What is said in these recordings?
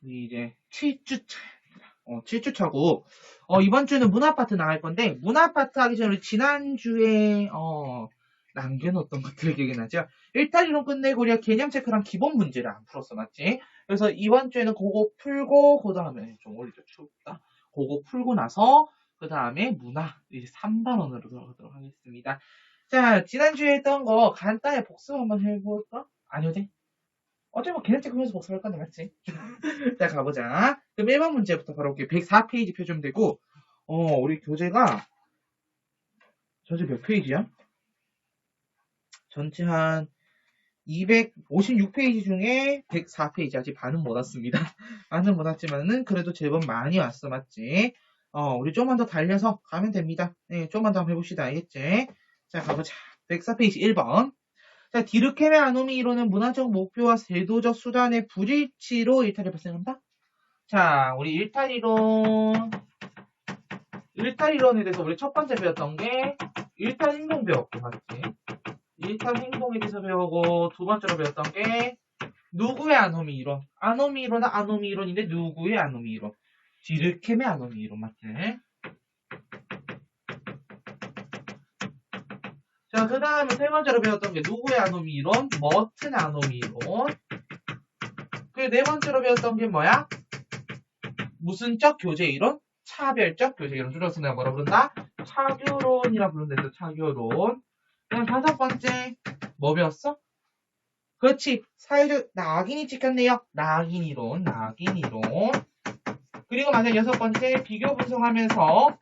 우리 이제 7주차. 7주차고, 이번 주는 문화파트 나갈 건데, 문화파트 하기 전에 우리 지난주에, 남겨놓었던 것들 기억이 나죠? 1탈 이론 끝내고 우리가 개념 체크랑 기본 문제를 안 풀었어, 맞지? 그래서 이번 주에는 그거 풀고, 그 다음에 좀 올리죠, 춥다. 그거 풀고 나서, 그 다음에 문화, 이제 3반원으로 들어가도록 하겠습니다. 자, 지난주에 했던 거 간단히 복습 한번 해볼까? 아니요, 돼? 어차피 뭐 개념 체크하면서 복습할 건데, 맞지? 자, 가보자. 그럼 1번 문제부터 바로 볼게요. 104페이지 펴주면 되고, 우리 교재가, 전체 몇 페이지야? 전체 한 256페이지 중에 104페이지. 아직 반은 못 왔습니다. 반은 못 왔지만은, 그래도 제법 많이 왔어, 맞지? 우리 좀만 더 달려서 가면 됩니다. 네, 좀만 더 한번 해봅시다. 알겠지? 자, 가보자. 104페이지 1번. 자, 디르케메 아노미 이론은 문화적 목표와 제도적 수단의 불일치로 일탈이 발생한다? 자, 우리 일탈 이론에 대해서 우리 첫 번째 배웠던 게 일탈 행동 배웠고, 맞지? 일탈 행동에 대해서 배우고, 두 번째로 배웠던 게 누구의 아노미 이론? 아노미 이론은 아노미 이론인데 누구의 아노미 이론? 디르케메 아노미 이론, 맞지? 자, 그 다음에 세 번째로 배웠던 게 누구의 아노미 이론? 머튼 아노미 이론. 그 네 번째로 배웠던 게 뭐야? 무슨적 교제 이론? 차별적 교제 이론. 줄여서 내가 뭐라 부른다? 차교론이라 부른다. 차교론. 그럼 다섯 번째 뭐 배웠어? 그렇지. 사회적 낙인이 찍혔네요. 낙인 이론. 그리고 마지막 여섯 번째 비교 분석하면서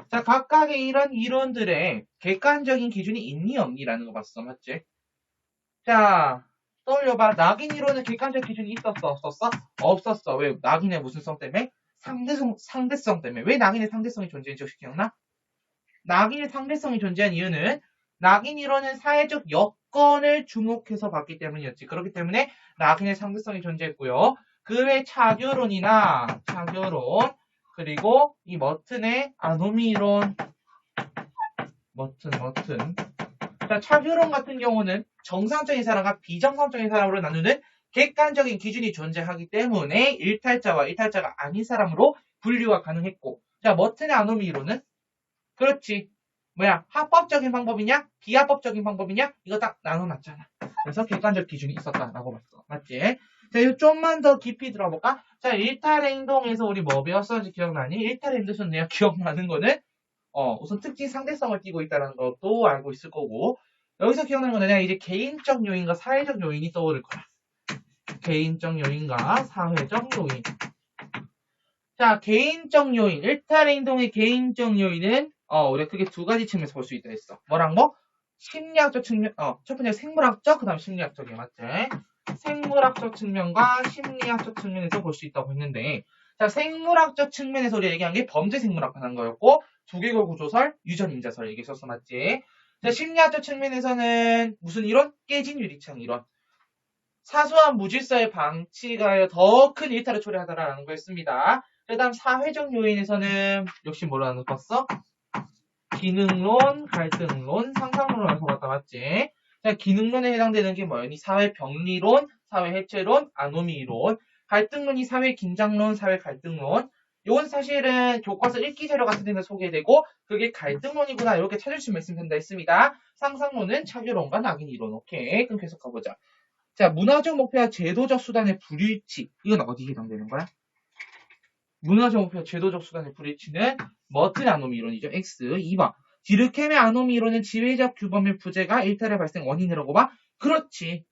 자, 각각의 이런 이론들의 객관적인 기준이 있니 없니라는 거 봤어. 맞지? 자, 떠올려봐. 낙인 이론은 객관적 기준이 있었어? 없었어? 없었어. 왜? 낙인의 무슨 성 때문에? 상대성 때문에. 왜 낙인의 상대성이 존재했는지 혹시 기억나? 낙인의 상대성이 존재한 이유는 낙인 이론은 사회적 여건을 주목해서 봤기 때문이었지. 그렇기 때문에 낙인의 상대성이 존재했고요. 그 외 차교론이나 차교론 그리고 이 머튼의 아노미 이론 머튼 자, 차교론 같은 경우는 정상적인 사람과 비정상적인 사람으로 나누는 객관적인 기준이 존재하기 때문에 일탈자와 일탈자가 아닌 사람으로 분류가 가능했고 자, 머튼의 아노미 이론은 그렇지. 뭐야? 합법적인 방법이냐? 비합법적인 방법이냐? 이거 딱 나눠놨잖아. 그래서 객관적 기준이 있었다라고 봤어. 맞지? 자, 이거 좀만 더 깊이 들어볼까? 자, 일탈 행동에서 우리 뭐 배웠었는지 기억나니? 일탈 행동에서 내가 기억나는 거는, 우선 특징 상대성을 띠고 있다는 것도 알고 있을 거고, 여기서 기억나는 거는 내가 이제 개인적 요인과 사회적 요인이 떠오를 거야. 개인적 요인과 사회적 요인. 자, 개인적 요인. 일탈 행동의 개인적 요인은 우리가 크게 두 가지 측면에서 볼 수 있다 했어. 뭐랑 뭐? 심리학적 측면, 첫 번째 생물학적, 그 다음 심리학적이야, 맞지? 생물학적 측면과 심리학적 측면에서 볼 수 있다고 했는데, 자, 생물학적 측면에서 우리가 얘기한 게 범죄 생물학 하는 거였고, 두개골 구조설, 유전 임자설 얘기했었어, 맞지? 자, 심리학적 측면에서는 무슨 이론? 깨진 유리창 이론. 사소한 무질서의 방치가 더 큰 일탈을 초래하다라는 거였습니다. 그 다음 사회적 요인에서는 역시 뭐라는 거 봤어? 기능론, 갈등론, 상상론을 써봤다 맞지? 자, 기능론에 해당되는 게 뭐예요? 사회 병리론, 사회 해체론, 아노미 이론, 갈등론이 사회 긴장론, 사회 갈등론. 이건 사실은 교과서 읽기 자료 같은 데는 소개되고 그게 갈등론이구나 이렇게 찾을 수 있으면 된다 했습니다. 상상론은 차교론과 낙인 이론. 오케이. 그럼 계속 가보자. 자, 문화적 목표와 제도적 수단의 불일치. 이건 어디에 해당되는 거야? 문화적 목표와 제도적 수단의 불일치는 머튼 아노미 이론이죠. X. 2번. 디르켐의 아노미 이론은 지배적 규범의 부재가 일탈의 발생 원인이라고 봐? 그렇지.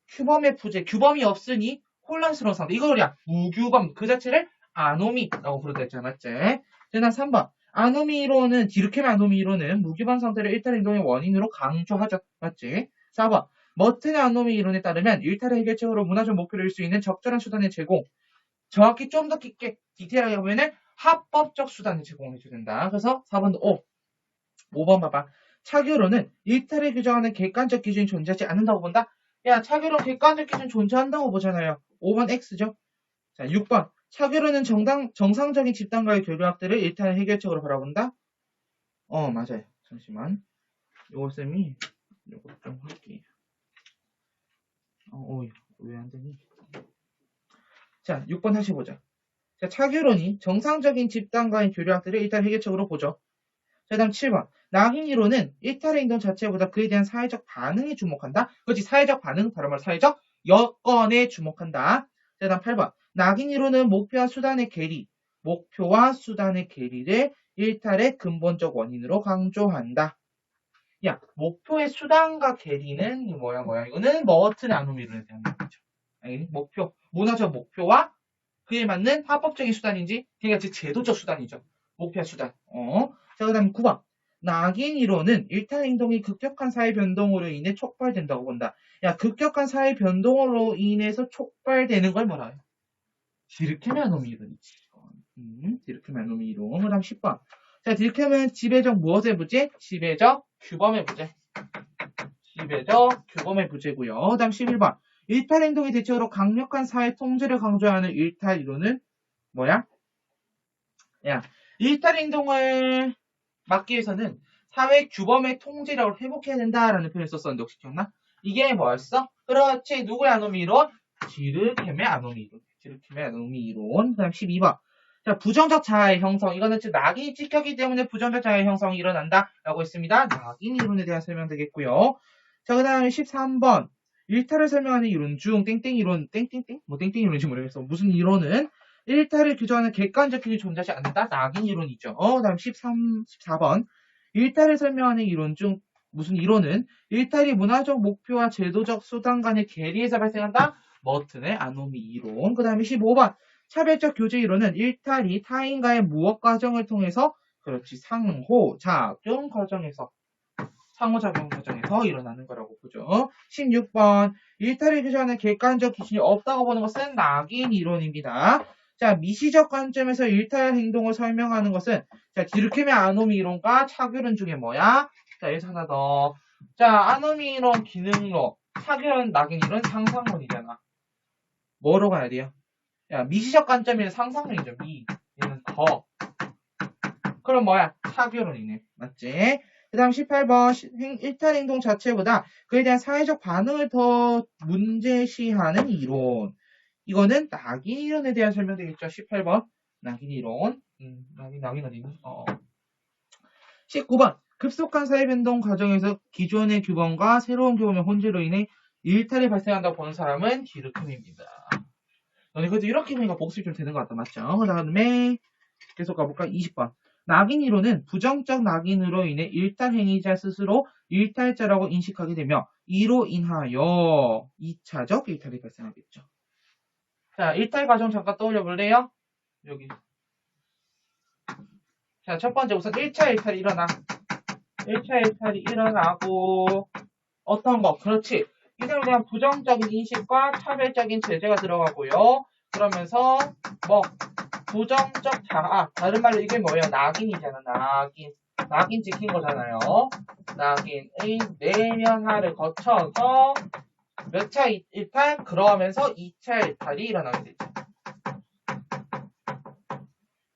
규범의 부재. 규범이 없으니 혼란스러운 상태. 이거야. 무규범. 그 자체를 아노미라고 부르다 했잖아. 맞지? 자, 3번. 아노미 이론은, 디르켐의 아노미 이론은 무규범 상태를 일탈 행동의 원인으로 강조하죠. 맞지? 4번. 머튼의 아노미 이론에 따르면 일탈의 해결책으로 문화적 목표를 이룰 수 있는 적절한 수단의 제공. 정확히 좀 더 깊게 디테일하게 보면은 합법적 수단을 제공해줘야 된다. 그래서 4번도 5번 봐봐. 차교론은 일탈을 규정하는 객관적 기준이 존재하지 않는다고 본다. 야, 차교론 객관적 기준 존재한다고 보잖아요. 5번 X죠. 자, 6번. 차교론은 정상적인 집단과의 교류학들을 일탈의 해결책으로 바라본다. 맞아요. 잠시만. 요거 쌤이 요거 좀 할게요. 왜 안 되니? 자, 6번 다시 보자. 자, 차교론이 정상적인 집단과의 교류학들을 일단 회계적으로 보죠. 자, 다음 7번. 낙인 이론은 일탈의 행동 자체보다 그에 대한 사회적 반응에 주목한다. 그렇지, 사회적 반응, 바로 말 사회적 여건에 주목한다. 자, 다음 8번. 낙인 이론은 목표와 수단의 괴리를 일탈의 근본적 원인으로 강조한다. 야, 목표의 수단과 괴리는 뭐야? 이거는 머튼 아노미 이론에 대한 얘기죠. 알겠니? 문화적 목표와 그에 맞는 합법적인 수단인지, 그러니까 즉 제도적 수단이죠. 목표와 수단. 자, 그 다음 9번. 낙인 이론은 일탈 행동이 급격한 사회 변동으로 인해 촉발된다고 본다. 야, 급격한 사회 변동으로 인해서 촉발되는 걸 뭐라 해요? 디르케메 아노미 이론이지. 디르케메 아노미 이론. 그 다음 10번. 자, 디르케메는 지배적 무엇의 부재? 지배적 규범의 부재. 지배적 규범의 부재고요. 그 다음 11번. 일탈 행동의 대체로 강력한 사회 통제를 강조하는 일탈 이론은 뭐야? 야, 일탈 행동을 막기 위해서는 사회 규범의 통제력을 회복해야 된다라는 표현을 썼었는데 혹시 기억나? 이게 뭐였어? 그렇지, 누구의 아노미 이론? 디르케메 아노미 이론. 디르케메 아노미 이론. 그 다음 12번. 자, 부정적 자아의 형성. 이거는 즉 낙인이 찍혔기 때문에 부정적 자아의 형성이 일어난다 라고 했습니다. 낙인 이론에 대한 설명 되겠고요. 자, 그 다음에 13번. 일탈을 설명하는 이론 중 땡땡 이론, 땡땡땡? 뭐 땡땡 이론인지 모르겠어. 무슨 이론은 일탈을 규정하는 객관적 기준이 존재하지 않는다. 낙인 이론이죠. 다음 14번. 일탈을 설명하는 이론 중 무슨 이론은 일탈이 문화적 목표와 제도적 수단 간의 괴리에서 발생한다. 머튼의 아노미 이론. 그 다음에 15번. 차별적 교제 이론은 일탈이 타인과의 무엇 과정을 통해서 그렇지 상호작용 과정에서 일어나는 거라고 보죠. 16번. 일탈을 규정하는 객관적 기준이 없다고 보는 것은 낙인 이론입니다. 자, 미시적 관점에서 일탈 행동을 설명하는 것은 자, 디르케메 아노미 이론과 차교론 중에 뭐야? 자, 여기서 하나 더. 자, 아노미 이론, 기능론, 차교론, 낙인 이론, 상상론이잖아. 뭐로 가야 돼요? 야, 미시적 관점에는 상상론이죠. 얘는 더. 그럼 뭐야? 차교론이네. 맞지? 그 다음 18번. 일탈 행동 자체보다 그에 대한 사회적 반응을 더 문제시하는 이론. 이거는 낙인 이론에 대한 설명되겠죠. 18번. 낙인 이론. 낙인 어디니? 19번. 급속한 사회 변동 과정에서 기존의 규범과 새로운 규범의 혼재로 인해 일탈이 발생한다고 보는 사람은 디르크입니다. 너네 그래도 이렇게 보니까 복습이 좀 되는 것 같다. 맞죠? 그 다음에 계속 가볼까? 20번. 낙인 이론은 부정적 낙인으로 인해 일탈 행위자 스스로 일탈자라고 인식하게 되며 이로 인하여 2차적 일탈이 발생하겠죠. 자, 일탈 과정 잠깐 떠올려 볼래요? 여기. 자, 첫 번째 우선 1차 일탈이 일어나. 1차 일탈이 일어나고 어떤 거? 그렇지. 이들에 대한 부정적인 인식과 차별적인 제재가 들어가고요. 그러면서 뭐 부정적 자아, 다른 말로 이게 뭐예요? 낙인이잖아. 낙인 찍힌 거잖아요. 낙인의 내면화를 거쳐서 몇 차 일탈? 그러면서 2차 일탈이 일어나게 되죠.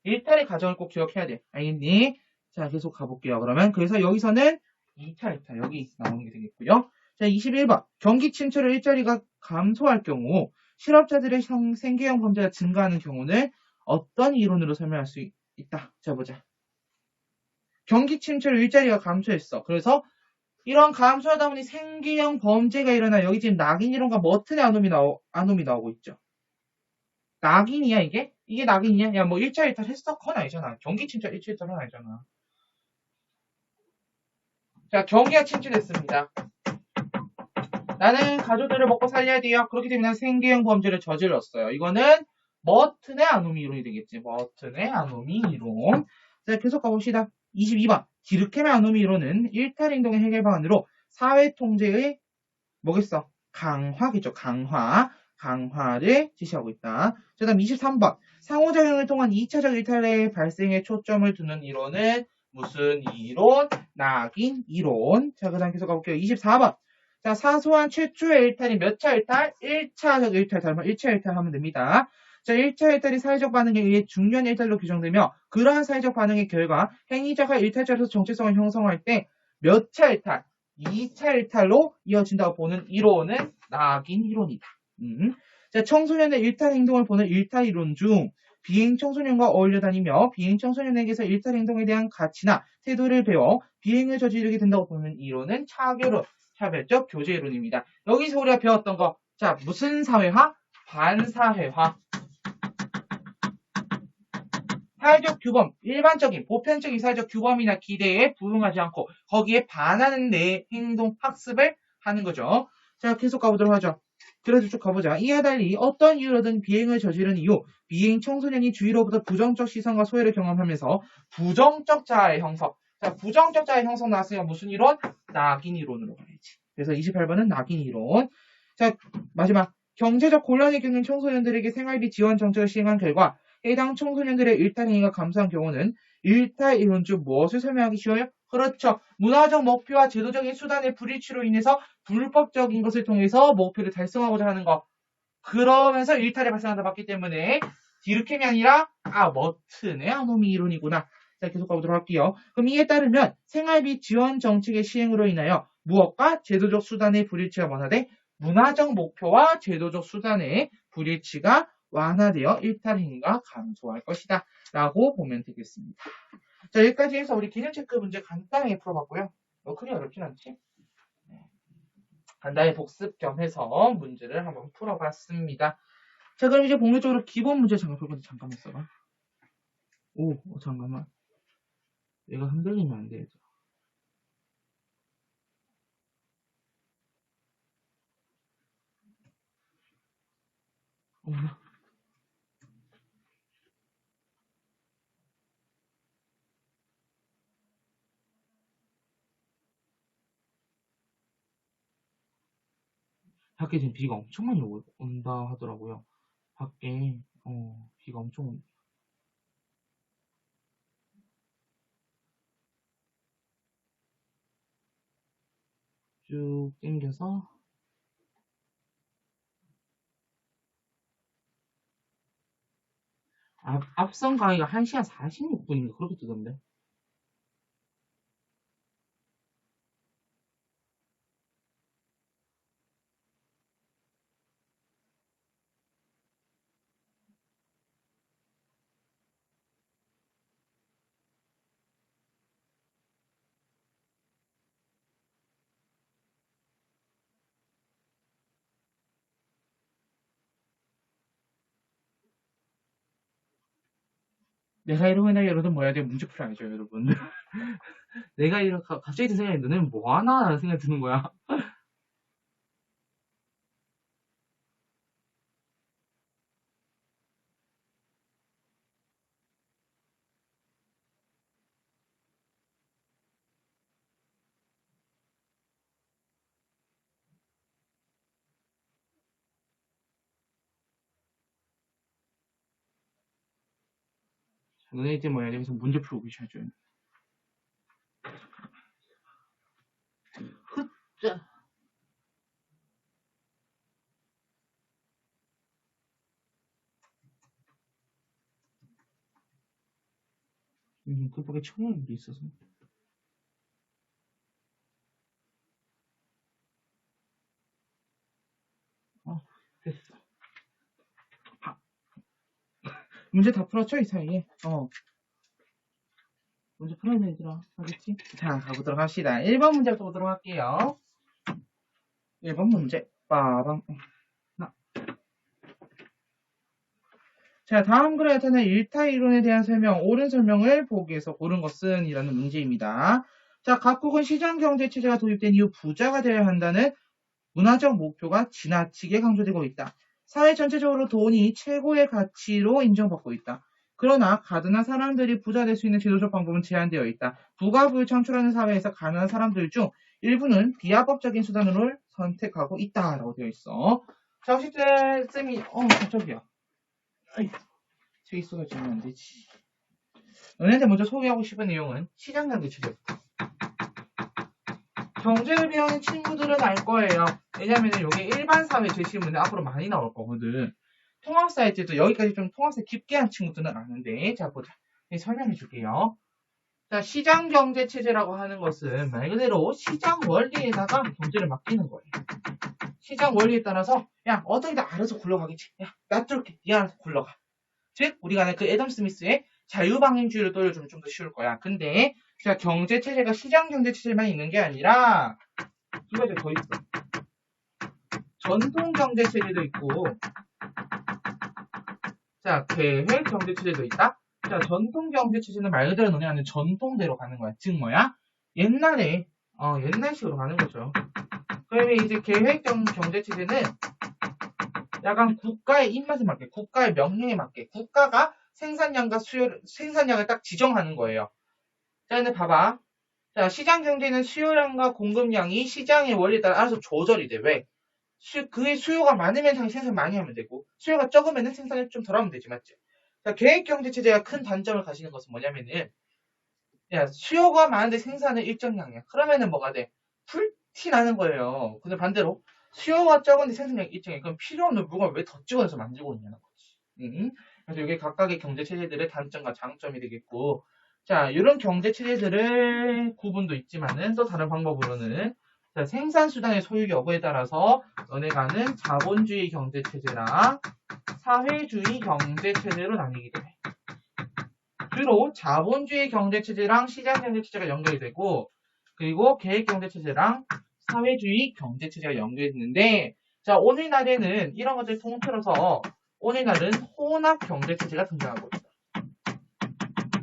일탈의 과정을 꼭 기억해야 돼. 알겠니? 자, 계속 가볼게요. 그러면 그래서 여기서는 2차 일탈 여기 나오는 게 되겠고요. 자, 21번. 경기 침체로 일자리가 감소할 경우 실업자들의 생계형 범죄가 증가하는 경우는 어떤 이론으로 설명할 수 있다. 자, 보자. 경기 침체로 일자리가 감소했어. 그래서 이런 감소하다 보니 생계형 범죄가 일어나. 여기 지금 낙인 이론과 머튼의 아놈이 나오고 있죠. 낙인이야 이게? 이게 낙인이야? 야, 뭐 1차 일탈 했어? 그건 아니잖아. 경기 침체 1차 일탈은 아니잖아. 자, 경기가 침체됐습니다. 나는 가족들을 먹고 살려야 돼요. 그렇기 때문에 난 생계형 범죄를 저질렀어요. 이거는 머튼의 아노미 이론이 되겠지. 머튼의 아노미 이론. 자, 계속 가봅시다. 22번. 디르케메 아노미 이론은 일탈 행동의 해결 방안으로 사회 통제의 뭐겠어? 강화겠죠. 강화를 지시하고 있다. 자, 다음 23번. 상호작용을 통한 2차적 일탈의 발생에 초점을 두는 이론은 무슨 이론? 낙인 이론. 자, 그 다음 계속 가볼게요. 24번. 자, 사소한 최초의 일탈이 몇 차 일탈? 1차적 일탈. 다음 1차 일탈 하면 됩니다. 자, 1차 일탈이 사회적 반응에 의해 중요한 일탈로 규정되며 그러한 사회적 반응의 결과 행위자가 일탈자로서 정체성을 형성할 때 몇 차 일탈? 2차 일탈로 이어진다고 보는 이론은 낙인 이론이다. 자, 청소년의 일탈 행동을 보는 일탈 이론 중 비행 청소년과 어울려 다니며 비행 청소년에게서 일탈 행동에 대한 가치나 태도를 배워 비행을 저지르게 된다고 보는 이론은 차교론, 차별적 교제 이론입니다. 여기서 우리가 배웠던 거, 자, 무슨 사회화? 반사회화. 사회적 규범, 일반적인 보편적인 사회적 규범이나 기대에 부응하지 않고 거기에 반하는 내 행동 학습을 하는 거죠. 자, 계속 가보도록 하죠. 그래도 쭉 가보자. 이와 달리 어떤 이유로든 비행을 저지른 이후 비행 청소년이 주위로부터 부정적 시선과 소외를 경험하면서 부정적 자아의 형성. 자, 부정적 자아의 형성 나왔으니까 무슨 이론? 낙인 이론으로 가야지. 그래서 28번은 낙인 이론. 자, 마지막. 경제적 곤란을 겪는 청소년들에게 생활비 지원 정책을 시행한 결과 해당 청소년들의 일탈 행위가 감소한 경우는 일탈 이론 중 무엇을 설명하기 쉬워요? 그렇죠. 문화적 목표와 제도적인 수단의 불일치로 인해서 불법적인 것을 통해서 목표를 달성하고자 하는 것. 그러면서 일탈이 발생한다 봤기 때문에 디르켐이 아니라 머튼의 아노미 이론이구나. 자, 계속 가보도록 할게요. 그럼 이에 따르면 생활비 지원 정책의 시행으로 인하여 무엇과 제도적 수단의 불일치가 완화돼 문화적 목표와 제도적 수단의 불일치가 완화되어 일탈 행위가 감소할 것이다. 라고 보면 되겠습니다. 자, 여기까지 해서 우리 개념 체크 문제 간단하게 풀어봤고요. 크게 어렵진 않지? 간단히 복습 겸 해서 문제를 한번 풀어봤습니다. 자, 그럼 이제 본격적으로 기본 문제 잠깐 풀 건데 잠깐만 써봐. 잠깐만. 얘가 흔들리면 안 되죠. 어머나. 밖에 지금 비가 엄청 많이 온다 하더라고요. 밖에 비가 엄청 옵니다. 쭉 당겨서 앞선 강의가 1시간 46분인가 그렇게 뜨던데. 내가 이러고 있나 여러분 뭐 해야 돼? 문제 풀어야죠 여러분. 내가 이렇게 갑자기 든 생각이 너네는 뭐 하나 라는 생각이 드는 거야. 너네 이제 뭐 해야 되면서 문제 풀고 계셔야죠. 흑자. 급하게 청소할 일이 있어서. 됐어. 문제 다 풀었죠 이 사이에? 문제 풀어야 돼 얘들아. 알겠지? 자, 가보도록 합시다. 1번 문제부터 보도록 할게요. 1번 문제. 빠방. 자, 다음 글에 나타난 일타 이론에 대한 설명, 옳은 설명을 보기 위해서 고른 것은 이라는 문제입니다. 자, 각국은 시장경제체제가 도입된 이후 부자가 되어야 한다는 문화적 목표가 지나치게 강조되고 있다. 사회 전체적으로 돈이 최고의 가치로 인정받고 있다. 그러나 가난한 사람들이 부자 될 수 있는 제도적 방법은 제한되어 있다. 부가부를 창출하는 사회에서 가난한 사람들 중 일부는 비합법적인 수단으로 선택하고 있다라고 되어 있어. 자, 혹시 쌤이 갑자기야. 책이 쏟아지면 안 되지. 너네한테 먼저 소개하고 싶은 내용은 시장경제체제부터. 경제를 배우는 친구들은 알 거예요. 왜냐면 이게 일반 사회 제시문에 앞으로 많이 나올 거거든. 통합사회 때도 여기까지 좀 통합사회 깊게 한 친구들은 아는데, 자 보자. 설명해 줄게요. 자, 시장경제체제라고 하는 것은 말 그대로 시장 원리에다가 경제를 맡기는 거예요. 시장 원리에 따라서 야 어떻게든 알아서 굴러가겠지. 야 놔둘게. 네 알아서 굴러가. 즉 우리가 그 애덤 스미스의 자유방임주의를 떠올려주면 좀 더 쉬울 거야. 근데 자 경제체제가 시장 경제체제만 있는 게 아니라 두 가지 더 있어. 전통 경제체제도 있고 자 계획 경제체제도 있다. 자 전통 경제체제는 말 그대로 너네 하는 전통대로 가는 거야. 즉 뭐야? 옛날에 옛날식으로 가는 거죠. 그러면 이제 계획 경제체제는 약간 국가의 입맛에 맞게, 국가의 명령에 맞게, 국가가 생산량과 생산량을 딱 지정하는 거예요. 자, 근데 봐봐. 자, 시장 경제는 수요량과 공급량이 시장의 원리에 따라 알아서 조절이 돼. 왜? 그의 수요가 많으면 당연히 생산 많이 하면 되고, 수요가 적으면 생산을 좀 덜 하면 되지, 맞지? 자, 계획 경제 체제가 큰 단점을 가지는 것은 뭐냐면은, 야, 수요가 많은데 생산은 일정량이야. 그러면은 뭐가 돼? 풀티 나는 거예요. 근데 반대로, 수요가 적은데 생산량이 일정해. 그럼 필요 없는 물건을 왜 더 찍어내서 만들고 있냐는 거지. 그래서 이게 각각의 경제 체제들의 단점과 장점이 되겠고, 자, 이런 경제 체제들의 구분도 있지만은 또 다른 방법으로는 자, 생산수단의 소유 여부에 따라서 너네가 아는 자본주의 경제 체제랑 사회주의 경제 체제로 나뉘게 돼. 주로 자본주의 경제 체제랑 시장 경제 체제가 연결이 되고, 그리고 계획 경제 체제랑 사회주의 경제 체제가 연결이 되는데, 자, 오늘날에는 이런 것들을 통틀어서 오늘날은 혼합 경제 체제가 등장하고 있어.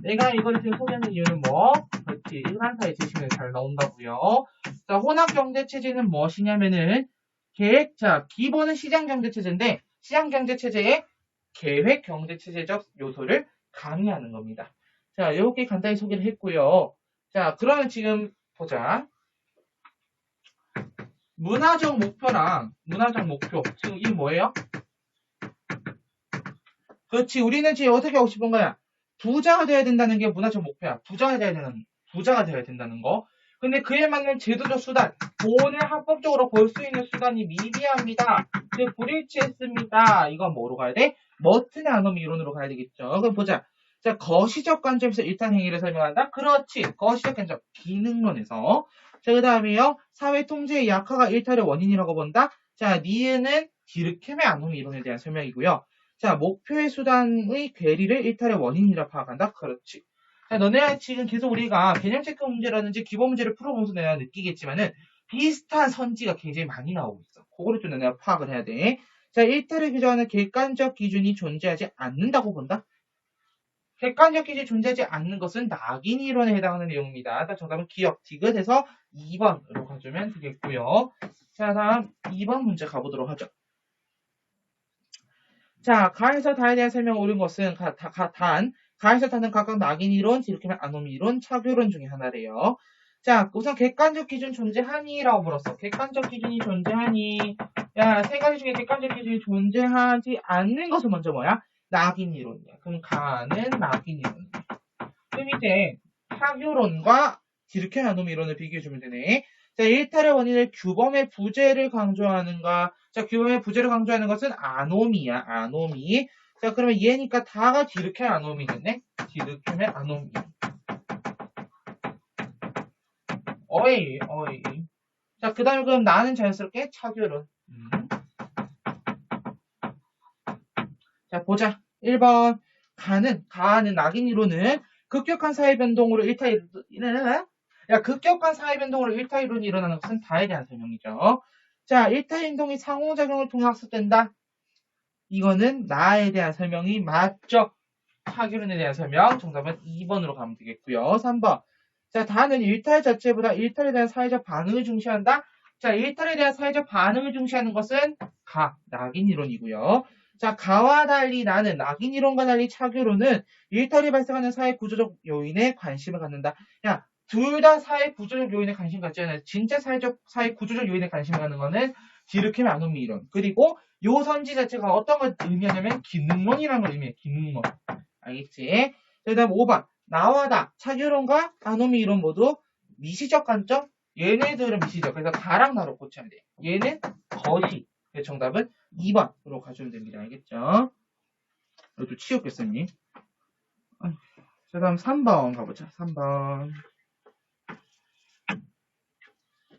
내가 이걸 지금 소개하는 이유는 뭐? 그렇지. 일반사회 지식에 잘 나온다고요. 자, 혼합 경제 체제는 무엇이냐면은 자, 기본은 시장 경제 체제인데 시장 경제 체제에 계획 경제 체제적 요소를 가미하는 겁니다. 자, 이렇게 간단히 소개를 했고요. 자, 그러면 지금 보자. 문화적 목표랑 문화적 목표. 지금 이게 뭐예요? 그렇지. 우리는 지금 어떻게 하고 싶은 거야? 부자가 돼야 된다는 게 문화적 목표야. 부자가 돼야 된다는 거. 근데 그에 맞는 제도적 수단, 돈을 합법적으로 벌 수 있는 수단이 미비합니다. 즉 불일치했습니다. 이건 뭐로 가야 돼? 머튼의 아노미 이론으로 가야 되겠죠. 그럼 보자. 자, 거시적 관점에서 일단 행위를 설명한다? 그렇지. 거시적 관점, 기능론에서. 자, 그 다음에요. 사회 통제의 약화가 일탈의 원인이라고 본다? 자, 니은은 디르켐의 아노미 이론에 대한 설명이고요. 자, 목표의 수단의 괴리를 일탈의 원인이라 파악한다? 그렇지. 자, 너네가 지금 계속 우리가 개념 체크 문제라든지 기본 문제를 풀어보면서 내가 느끼겠지만은 비슷한 선지가 굉장히 많이 나오고 있어. 그거를 좀 내가 파악을 해야 돼. 자, 일탈을 규정하는 객관적 기준이 존재하지 않는다고 본다? 객관적 기준이 존재하지 않는 것은 낙인 이론에 해당하는 내용입니다. 정답은 기억, 디귿에서 2번으로 가주면 되겠고요. 자, 다음 2번 문제 가보도록 하죠. 자, 가에서 다에 대한 설명 옳은 것은 가에서 다는 각각 낙인 이론, 디르크맨 아노미 이론, 차교론 중에 하나래요. 자, 우선 객관적 기준 존재하니라고 물었어. 객관적 기준이 존재하니. 야, 세 가지 중에 객관적 기준이 존재하지 않는 것은 먼저 뭐야? 낙인 이론이야. 그럼 가는 낙인 이론이야. 그럼 이제 차교론과 디르크맨 아노미 이론을 비교해주면 되네. 자, 일탈의 원인을 규범의 부재를 강조하는가? 자, 규범의 부재를 강조하는 것은 아노미야, 아노미. 자, 그러면 얘니까 다가 디르켐 아노미겠네? 디르켐의 아노미. 어이. 자, 그 다음에 그럼 나는 자연스럽게 차교론. 자, 보자. 1번. 가는 낙인 이론은 급격한 사회 변동으로 급격한 사회 변동으로 일타 이론이 일어나는 것은 다에 대한 설명이죠. 자, 일타 행동이 상호작용을 통해 학습된다. 이거는 나에 대한 설명이 맞죠. 차교론에 대한 설명. 정답은 2번으로 가면 되겠고요. 3번. 자, 다는 일탈 자체보다 일탈에 대한 사회적 반응을 중시한다. 자, 일탈에 대한 사회적 반응을 중시하는 것은 낙인 이론이고요. 자, 가와 달리 나는 낙인 이론과 달리 차교론은 일탈이 발생하는 사회 구조적 요인에 관심을 갖는다. 야, 둘 다 사회 구조적 요인에 관심 갖지 않아요. 진짜 사회 구조적 요인에 관심을 갖는 거는 디르켐 아노미 이론. 그리고 요 선지 자체가 어떤 걸 의미하냐면 기능론이라는 걸 의미해. 기능론. 알겠지? 그 다음 5번. 나와다. 차교론과 아노미 이론 모두 미시적 관점. 얘네들은 미시적. 그래서 가랑 나로 고쳐야 돼. 얘는 거시. 그래서 정답은 2번으로 가주면 됩니다. 알겠죠? 이것도 치웠겠습니? 그 다음 3번 가보자. 3번.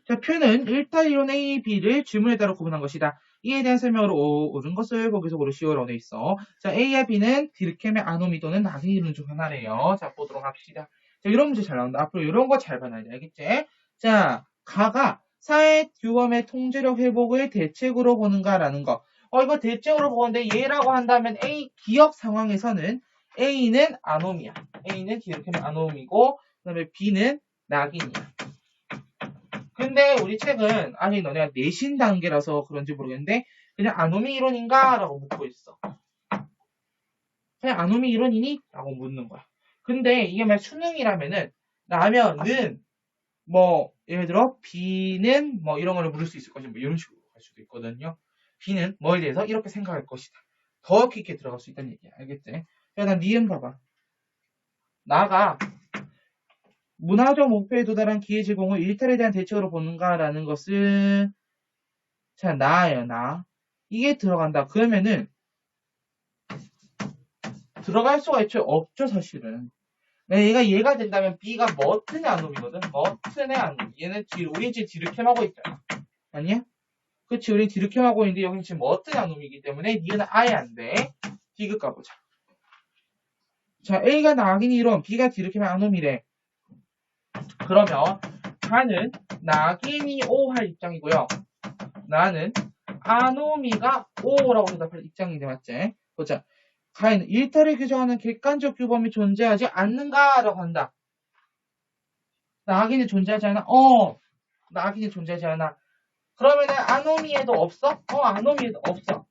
자, 표는 1타 이론 A, B를 질문에 따라 구분한 것이다. 이에 대한 설명으로 옳은 것을 보기속으로 시오로 돼 있어. 자, A와 B는 디르켐의 아노미 또는 낙인 이론 중 하나래요. 자, 보도록 합시다. 자, 이런 문제 잘 나온다. 앞으로 이런 거 잘 봐놔야 돼. 알겠지? 자, 가가 사회 규범의 통제력 회복을 대책으로 보는가라는 거. 이거 대책으로 보는데 얘라고 한다면 A 기억 상황에서는 A는 아노미야. A는 디르켐의 아노미고, 그 다음에 B는 낙인이야. 근데 우리 책은 아니 너네가 내신 단계라서 그런지 모르겠는데 그냥 아노미 이론인가? 라고 묻고 있어. 그냥 아노미 이론이니? 라고 묻는 거야. 근데 이게 만약 수능이라면은 뭐 예를 들어 B는 뭐 이런 거를 물을 수 있을 것이고 뭐 이런 식으로 갈 수도 있거든요. B는 뭐에 대해서 이렇게 생각할 것이다. 더 깊게 들어갈 수 있다는 얘기야. 알겠지? 자, 난 니은 봐봐. 나가 문화적 목표에 도달한 기회 제공을 일탈에 대한 대책으로 보는가라는 것은 자, 나예요, 나. 이게 들어간다. 그러면은 들어갈 수가 애초에 없죠, 사실은. 얘가 된다면 B가 머튼의 아놈이거든. 머튼의 아놈. 얘는 우리 지금 디르켐하고 있잖아. 아니야? 그치, 우리 디르켐하고 있는데 여기는 지금 머튼의 아놈이기 때문에 니은 아예 안 돼. 디귿 가보자. 자, A가 낙인 이론, B가 디르켐의 아놈이래. 그러면 가는 낙인이 O 할 입장이고요. 나는 아노미가 O라고 대답할 입장인데 맞지? 보자. 가인 일탈을 규정하는 객관적 규범이 존재하지 않는가라고 한다. 낙인이 존재하지 않아? 낙인이 존재하지 않아. 그러면은 아노미에도 없어? 아노미에도 없어.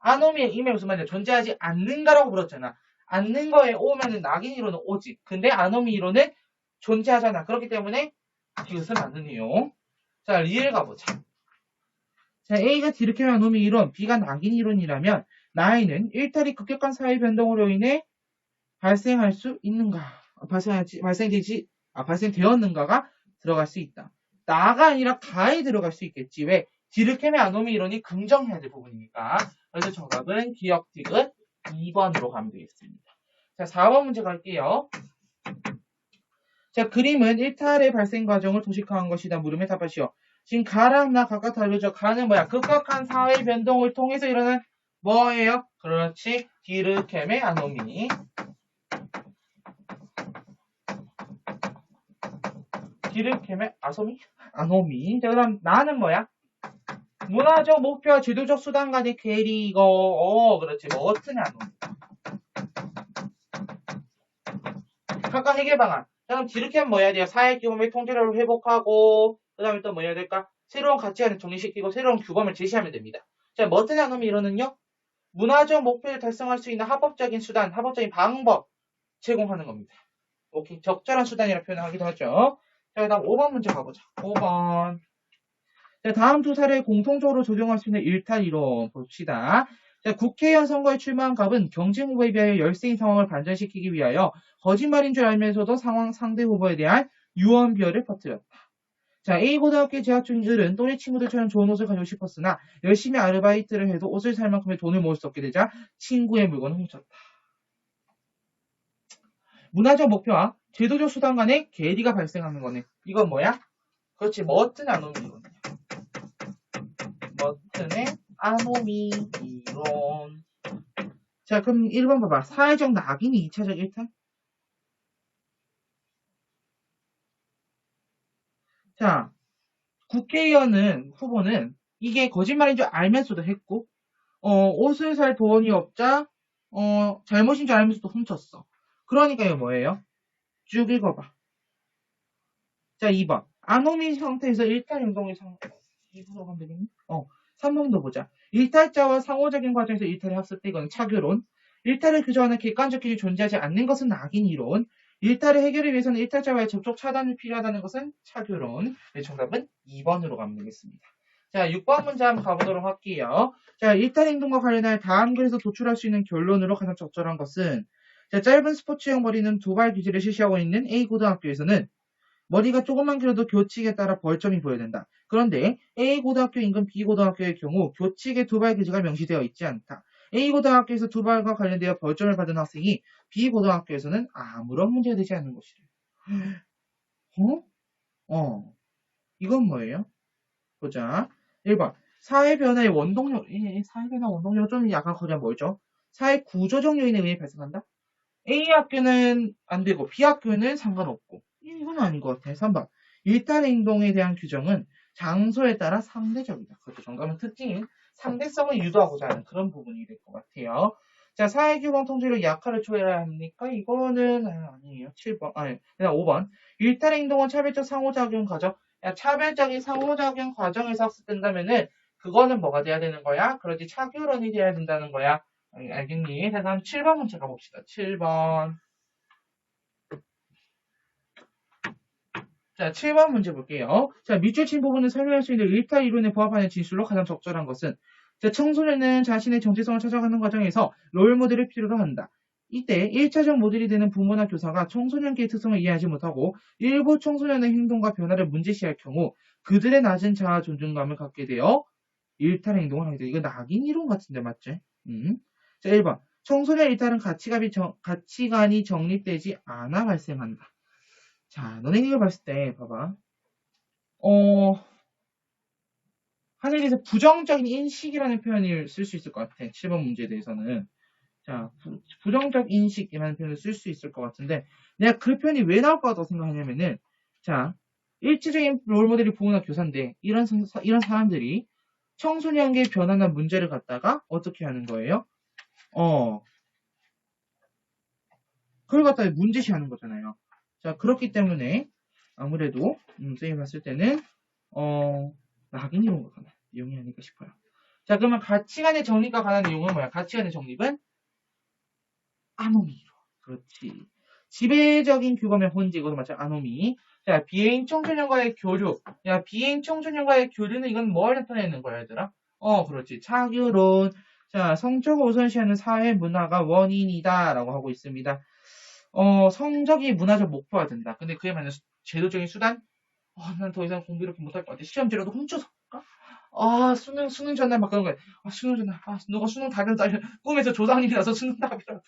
아노미의 이메 무슨 말이야? 존재하지 않는가라고 물었잖아. 않는 거에 오면은 낙인이로는 오지. 근데 아노미로는 존재하잖아. 그렇기 때문에 이것은 맞는 이용. 자, 리을 가보자. 자, A가 디르켐의 아노미 이론, B가 낙인 이론이라면 나이는 일탈이 급격한 사회 변동으로 인해 발생할 수 있는가? 발생되었는가가 들어갈 수 있다. 나가 아니라 가에 들어갈 수 있겠지. 왜? 디르켐의 아노미 이론이 긍정해야 될 부분이니까. 그래서 정답은 기억 디귿 2번으로 가면 되겠습니다. 자, 4번 문제 갈게요. 자, 그림은 일탈의 발생 과정을 도식화한 것이다. 물음에 답하시오. 지금 가랑 나 각각 다르죠. 가는 뭐야? 급격한 사회 변동을 통해서 일어난 뭐예요? 그렇지. 디르켐의 아노미. 디르켐의 아노미. 자, 그럼 나는 뭐야? 문화적 목표와 제도적 수단 간의 괴리 이거. 그렇지. 머튼의 아노미. 각각 해결 방안. 자, 그럼 디르켐 뭐 해야 돼요? 사회 규범의 통제력을 회복하고 그 다음에 또 뭐 해야 될까? 새로운 가치관을 정리시키고 새로운 규범을 제시하면 됩니다. 자, 머튼의 아노미 이론은요? 문화적 목표를 달성할 수 있는 합법적인 수단, 합법적인 방법 제공하는 겁니다. 오케이. 적절한 수단이라 표현하기도 하죠. 자, 다음 5번 문제 가보자. 5번. 자, 다음 두 사례에 공통적으로 적용할 수 있는 일탈 이론 봅시다. 자, 국회의원 선거에 출마한 갑은 경쟁 후보에 비하여 열세인 상황을 반전시키기 위하여 거짓말인 줄 알면서도 상대 후보에 대한 유언비어를 퍼뜨렸다. 자, A고등학교에 재학 중인 을은 또래 친구들처럼 좋은 옷을 가지고 싶었으나 열심히 아르바이트를 해도 옷을 살 만큼의 돈을 모을 수 없게 되자 친구의 물건을 훔쳤다. 문화적 목표와 제도적 수단 간의 괴리가 발생하는 거네. 이건 뭐야? 그렇지, 머튼의 아노미 이론. 머튼의 아노미 이론. 자, 그럼 1번 봐봐. 사회적 낙인이 2차적 일탈? 자, 국회의원 후보는 이게 거짓말인 줄 알면서도 했고, 옷을 살 돈이 없자, 잘못인 줄 알면서도 훔쳤어. 그러니까 이거 뭐예요? 쭉 읽어봐. 자, 2번. 아노미 상태에서 일탈 행동이 이거로 가면 되겠니? 3번도 보자. 일탈자와 상호적인 과정에서 일탈이 합습돼 이거는 차교론. 일탈을 규정하는 객관적 기준이 존재하지 않는 것은 낙인 이론. 일탈을 해결을 위해서는 일탈자와의 접촉 차단이 필요하다는 것은 차교론. 네, 정답은 2번으로 가면 되겠습니다. 자, 6번 문제 한번 가보도록 할게요. 자, 일탈 행동과 관련하여 다음 글에서 도출할 수 있는 결론으로 가장 적절한 것은 자, 짧은 스포츠용 머리는 두발 규제를 실시하고 있는 A고등학교에서는 머리가 조금만 길어도 교칙에 따라 벌점이 부여된다. 그런데 A고등학교 인근 B고등학교의 경우 교칙의 두발 규제가 명시되어 있지 않다. A고등학교에서 두발과 관련되어 벌점을 받은 학생이 B고등학교에서는 아무런 문제가 되지 않는 것이래. 이건 뭐예요? 보자. 1번. 사회 변화의 원동력, 사회 변화 원동력 좀 약간 거리가 멀죠? 사회 구조적 요인에 의해 발생한다? A 학교는 안 되고 B 학교는 상관없고. 이건 아닌 것 같아. 3번. 일탈 행동에 대한 규정은 장소에 따라 상대적이다. 그것도 정답은 특징인 상대성을 유도하고자 하는 그런 부분이 될 것 같아요. 자, 사회규범 통제력 약화를 초래해야 합니까? 이거는 아니에요. 7번. 아니, 그냥 5번. 일탈 행동은 차별적 상호작용 과정. 야, 차별적인 상호작용 과정에서 학습된다면은 그거는 뭐가 돼야 되는 거야? 그렇지 차교론이 돼야 된다는 거야. 알겠니? 그래서 한 7번 문제 가봅시다. 7번. 자, 7번 문제 볼게요. 자, 밑줄 친 부분을 설명할 수 있는 일탈 이론에 부합하는 진술로 가장 적절한 것은 자, 청소년은 자신의 정체성을 찾아가는 과정에서 롤모델을 필요로 한다. 이때 1차적 모델이 되는 부모나 교사가 청소년기의 특성을 이해하지 못하고 일부 청소년의 행동과 변화를 문제시할 경우 그들의 낮은 자아 존중감을 갖게 되어 일탈 행동을 하게 돼. 이거 낙인 이론 같은데 맞지? 자, 1번. 청소년 일탈은 가치관이 정립되지 않아 발생한다. 자, 너네 이걸 봤을 때 봐봐. 하늘에 대해서 부정적인 인식이라는 표현을 쓸 수 있을 것 같아. 7번 문제에 대해서는. 자, 부정적 인식이라는 표현을 쓸 수 있을 것 같은데, 내가 그 표현이 왜 나올 것 같다고 생각하냐면은, 자, 일체적인 롤모델이 부모나 교사인데, 이런 사람들이 청소년기의 변화나 문제를 갖다가 어떻게 하는 거예요? 그걸 갖다가 문제시하는 거잖아요. 자, 그렇기 때문에, 아무래도, 선생님이 봤을 때는, 낙인 이런 거 가나, 이용이 아닐까 싶어요. 자, 그러면 가치관의 정립과 관한 내용은 뭐야? 가치관의 정립은 아노미로. 그렇지. 지배적인 규범의 혼지, 이것도 마찬가지 아노미. 자, 비행 청소년과의 교류. 야, 비행 청소년과의 교류는 이건 뭘 나타내는 거야, 얘들아? 그렇지. 차교론. 자, 성적을 우선시하는 사회 문화가 원인이다. 라고 하고 있습니다. 성적이 문화적 목표가 된다. 근데 그에 맞는 제도적인 수단? 난 더 이상 공부 이렇게 못할 것 같아. 시험지라도 훔쳐서 할까? 수능 전날 막 그런 거야. 수능 전날, 누가 수능 답변 따려, 꿈에서 조상님이 나서 수능 답이라도.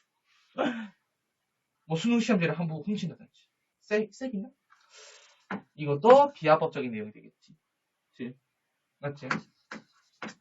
뭐 수능 시험지를 한 번 훔친다든지. 쎄기나? 이것도 비합법적인 내용이 되겠지. 그치? 맞지?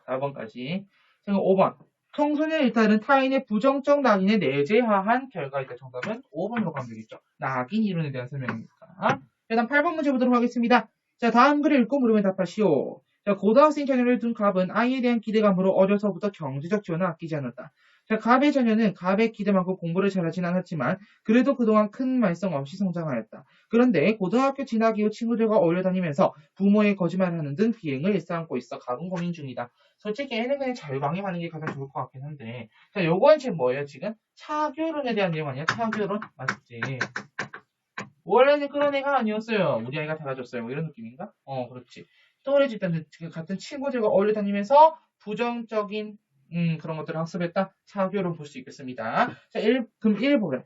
4번까지. 그럼 5번. 청소년 일탈은 타인의 부정적 낙인에 내재화한 결과이다. 정답은 5번으로 가면 되겠죠. 낙인 이론에 대한 설명이니까. 일단 8번 문제 보도록 하겠습니다. 자, 다음 글을 읽고 물으면 답하시오. 자, 고등학생 자녀를 둔 갑은 아이에 대한 기대감으로 어려서부터 경제적 지원을 아끼지 않았다. 자, 갑의 자녀는 갑의 기대만큼 공부를 잘하진 않았지만 그래도 그동안 큰 말썽 없이 성장하였다. 그런데 고등학교 진학 이후 친구들과 어울려 다니면서 부모의 거짓말을 하는 등 비행을 일삼고 있어 갑은 고민 중이다. 솔직히 얘는 그냥 자유방임하는 게 가장 좋을 것 같긴 한데 자, 요건 지금 뭐예요 지금? 차교론에 대한 내용 아니야? 차교론? 맞지? 원래는 그런 애가 아니었어요. 우리 아이가 달라졌어요. 뭐 이런 느낌인가? 그렇지. 또래 집단 같은 친구들과 어울려 다니면서 부정적인 그런 것들을 학습했다. 차교론 볼 수 있겠습니다. 자, 그럼 1 보래.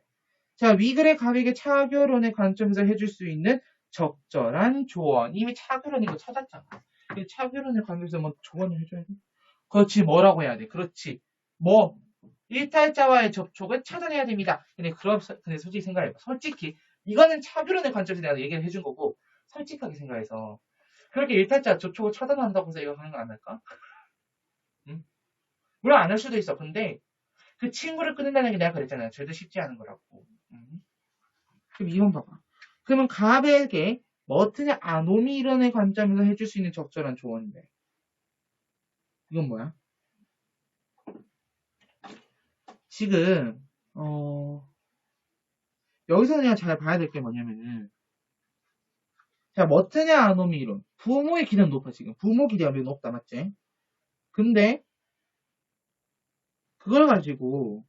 자, 위글의 갑에게 차교론의 관점에서 해줄 수 있는 적절한 조언. 이미 차교론 이거 찾았잖아. 차교론의 관점에서 뭐 조언을 해줘야 돼? 그렇지, 뭐라고 해야 돼? 그렇지. 뭐, 일탈자와의 접촉을 찾아내야 됩니다. 근데 솔직히 생각해봐. 솔직히, 이거는 차교론의 관점에서 내가 얘기를 해준 거고, 솔직하게 생각해서. 그렇게 일탈자 접촉을 차단한다고 해서 이거 하는 거 안 할까? 응? 물론 안 할 수도 있어. 근데, 그 친구를 끊는다는 게 내가 그랬잖아요. 절대 쉽지 않은 거라고. 그럼 이건 봐봐. 그러면 갑에게 머튼의 아노미 이론의 관점에서 해줄 수 있는 적절한 조언인데. 이건 뭐야? 지금 여기서 그냥 잘 봐야 될 게 뭐냐면은 자, 머튼의 아노미 이론. 부모의 기대는 높아 지금. 부모 기대가 매우 높다 맞지? 근데 그걸 가지고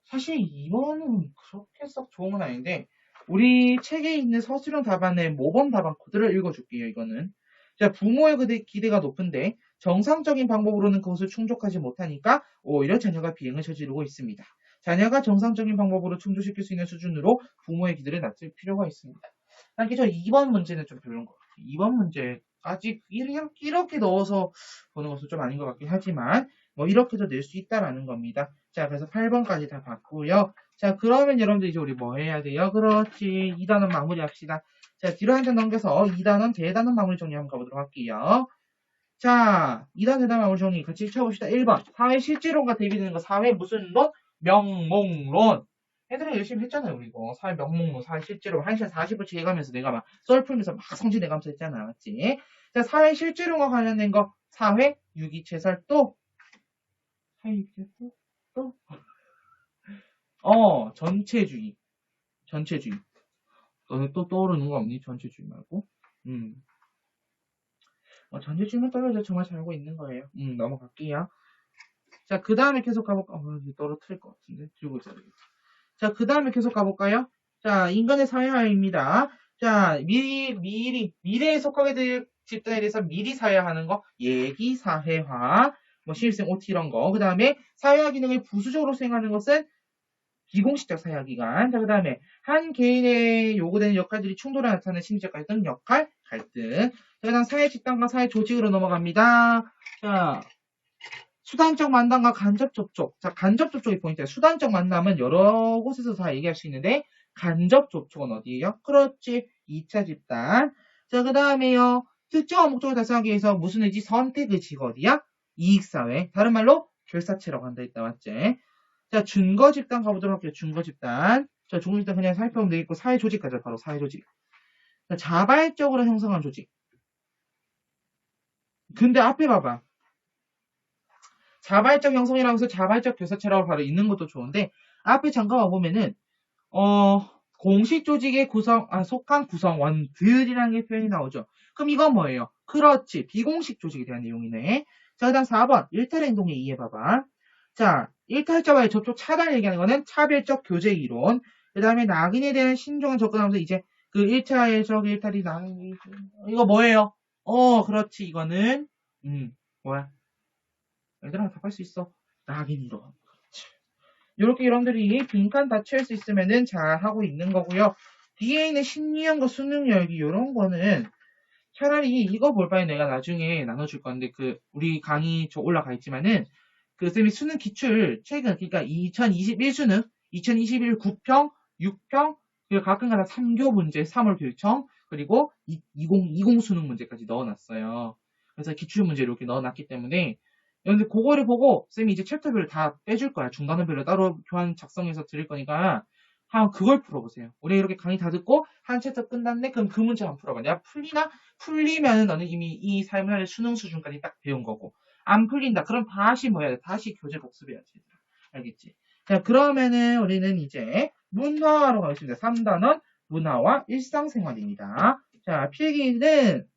사실 이거는 그렇게 썩 좋은 건 아닌데 우리 책에 있는 서술형 답안의 모범 답안 코드를 읽어줄게요. 이거는 자, 부모의 기대가 높은데 정상적인 방법으로는 그것을 충족하지 못하니까 오히려 자녀가 비행을 저지르고 있습니다. 자녀가 정상적인 방법으로 충족시킬 수 있는 수준으로 부모의 기대를 낮출 필요가 있습니다. 난 저 2번 문제는 좀 별로인 것 같아요. 2번 문제 아직 이렇게 넣어서 보는 것은 좀 아닌 것 같긴 하지만 뭐 이렇게도 낼 수 있다라는 겁니다. 자, 그래서 8번까지 다 봤고요. 자, 그러면 여러분들 이제 우리 뭐 해야 돼요? 그렇지. 2단원 마무리 합시다. 자, 뒤로 한 장 넘겨서 2단원, 대단원 마무리 정리 한번 가보도록 할게요. 자, 2단 대단 마무리 정리 같이 쳐봅시다. 1번. 사회 실제론과 대비되는 거. 사회 무슨 론? 명목론. 애들이 열심히 했잖아요, 우리 이거. 사회 명목론, 사회 실제론. 1시간 40분씩 해가면서 내가 막 썰 풀면서 막 성질 내가면서 했잖아. 맞지? 자, 사회 실제론과 관련된 거. 사회, 유기체설 또. 사회 유기체설 또. 전체주의. 전체주의. 너는 또 떠오르는 거 없니? 전체주의 말고. 전체주의만 떨어져 정말 잘 알고 있는 거예요. 넘어갈게요. 자, 그 다음에 계속 가볼까? 떨어뜨릴 것 같은데. 들고 있어야 되겠다. 자, 그 다음에 계속 가볼까요? 자, 인간의 사회화입니다. 자, 미래에 속하게 될 집단에 대해서 미리 사회화하는 거. 얘기, 사회화, 뭐, 신입생 OT 이런 거. 그 다음에 사회화 기능을 부수적으로 수행하는 것은 비공식적 사회화 기관. 자, 그 다음에 한 개인의 요구되는 역할들이 충돌에 나타나는 심리적 갈등, 역할, 갈등. 자, 그 다음 사회 집단과 사회 조직으로 넘어갑니다. 자, 수단적 만남과 간접 접촉. 자, 간접 접촉이 포인트예요. 수단적 만남은 여러 곳에서 다 얘기할 수 있는데 간접 접촉은 어디예요? 그렇지. 2차 집단. 자, 그 다음에요. 특정한 목적을 달성하기 위해서 무슨 의지? 선택 의지가 어디야? 이익사회. 다른 말로 결사체라고 한다 했다. 맞지? 자, 준거 집단 가보도록 할게요. 준거 집단. 자, 준거 집단 그냥 살펴보면 되겠고 사회 조직 가자. 바로 사회 조직. 자, 자발적으로 형성한 조직. 근데 앞에 봐봐. 자발적 형성이라고 해서 자발적 교사체라고 바로 있는 것도 좋은데 앞에 잠깐 와보면은 공식 조직의 속한 구성원들이라는 게 표현이 나오죠. 그럼 이건 뭐예요? 그렇지. 비공식 조직에 대한 내용이네. 자, 그 다음 4번. 일탈 행동에 의해봐봐. 자, 일탈자와의 접촉 차단 얘기하는 거는 차별적 교제 이론. 그 다음에 낙인에 대한 신중한 접근하면서 이제 그 1차에서 일탈이 낙인, 이거 뭐예요? 그렇지. 이거는, 뭐야? 얘들아, 답할 수 있어. 낙인 이론. 그렇지. 이렇게 여러분들이 빈칸 다 채울 수 있으면은 잘 하고 있는 거고요. 뒤에 있는 심리학과 수능 열기 이런 거는 차라리 이거 볼 바에 내가 나중에 나눠줄 건데 우리 강의 저 올라가 있지만은 쌤이 수능 기출 최근 그러니까 2021 수능, 2021 9평, 6평 그리고 가끔가다 3교 문제 3월 교육청 그리고 2020 수능 문제까지 넣어놨어요. 그래서 기출 문제를 이렇게 넣어놨기 때문에 여러분들 그거를 보고 쌤이 이제 챕터별로 다 빼줄 거야. 중간원별로 따로 교환 작성해서 드릴 거니까 한번 그걸 풀어보세요. 우리 이렇게 강의 다 듣고 한 챕터 끝났네? 그럼 그 문제 한번 풀어봐. 내가 풀리면은 너는 이미 이 사회문화의 수능 수준까지 딱 배운 거고 안 풀린다. 그럼 다시 뭐 해야 돼? 다시 교재 복습해야지. 알겠지? 자, 그러면은 우리는 이제 문화로 가겠습니다. 3단원 문화와 일상생활입니다. 자, 필기는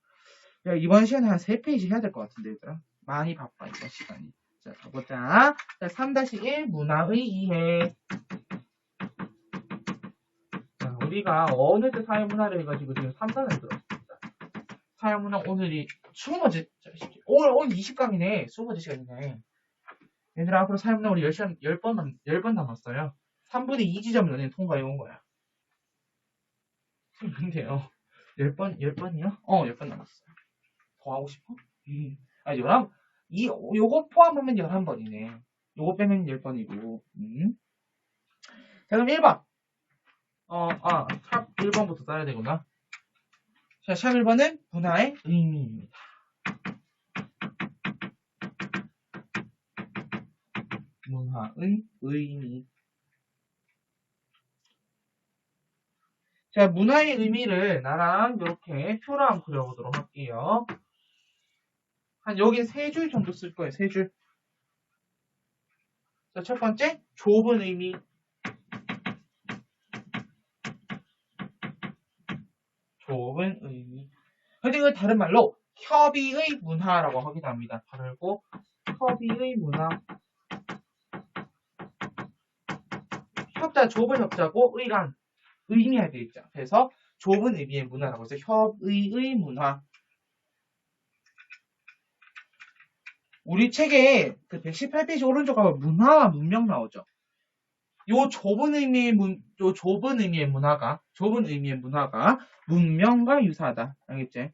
이번 시간에 한 3페이지 해야 될 것 같은데, 얘들아. 많이 바빠, 이번 시간이. 자, 가보자. 자, 3-1 문화의 이해. 자, 우리가 어느 때 사회문화를 해가지고 지금 3단을 들었습니다. 사회문화 오늘이 20번째, 오늘 20강이네. 20번째 시간이네. 얘들아, 앞으로 사회문화 우리 10번 남았어요. 3분의 2 지점 너네 통과해온 거야. 근데요, 10번이요? 10번 남았어요. 더 하고 싶어? 요거 포함하면 11번이네. 요거 빼면 10번이고. 자, 그럼 1번. 샵 1번부터 따야 되구나. 자, 샵 1번은 문화의 의미입니다. 문화의 의미. 자, 문화의 의미를 나랑 이렇게 표로 한번 그려보도록 할게요. 여긴 3줄 정도 쓸 거예요, 3줄. 자, 첫 번째, 좁은 의미. 좁은 의미. 근데 이거 다른 말로 협의의 문화라고 하기도 합니다. 바르고 협의의 문화. 협자, 좁은 협자고 의란 의미가 되겠죠. 그래서 좁은 의미의 문화라고 해서 협의의 문화. 우리 책에 그 118페이지 오른쪽 가면 문화와 문명 나오죠. 요 좁은 의미의 문화가 문명과 유사하다. 알겠지?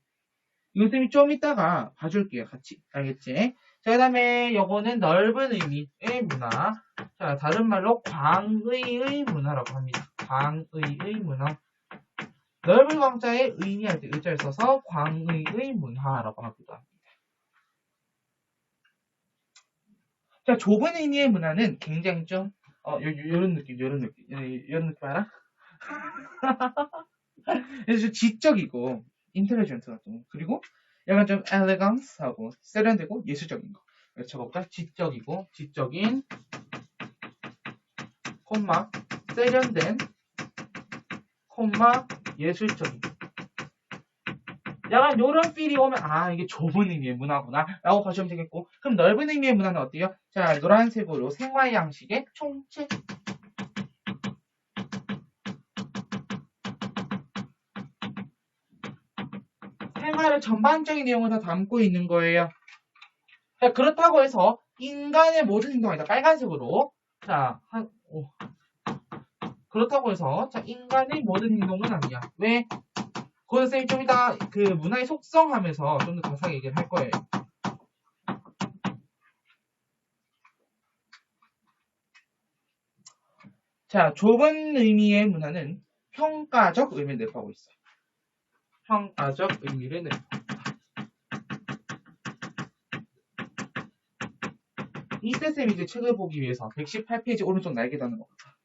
이거 쌤이 좀 이따가 봐줄게요. 같이. 알겠지? 자, 그 다음에 요거는 넓은 의미의 문화. 자, 다른 말로 광의의 문화라고 합니다. 광의의 문화. 넓은 광자에 의미할 때 의자를 써서 광의의 문화라고 하기도 합니다. 자, 좁은 의미의 문화는 굉장히 좀, 요런 느낌 알아? 그래서 좀 지적이고, 인텔리전트 같은 거. 그리고 약간 좀 엘레강스하고, 세련되고, 예술적인 거. 적어볼까? 지적이고, 지적인, 콤마, 세련된, 콤마, 예술적인. 약간 요런 필이 오면 이게 좁은 의미의 문화구나 라고 봐주면 되겠고, 그럼 넓은 의미의 문화는 어때요? 자, 노란색으로 생활 양식의 총책. 생활의 전반적인 내용을 다 담고 있는 거예요. 자, 그렇다고 해서 인간의 모든 행동이 다 빨간색으로. 자, 그렇다고 해서 자, 인간의 모든 행동은 아니야. 왜? 그건 쌤이 좀 이따 그 문화의 속성 하면서 좀 더 자세하게 얘기를 할 거예요. 자, 좁은 의미의 문화는 평가적 의미를 내포하고 있어. 평가적 의미를 내포한다. 이때 쌤이 이제 책을 보기 위해서 118페이지 오른쪽 날개 다는 거 같아.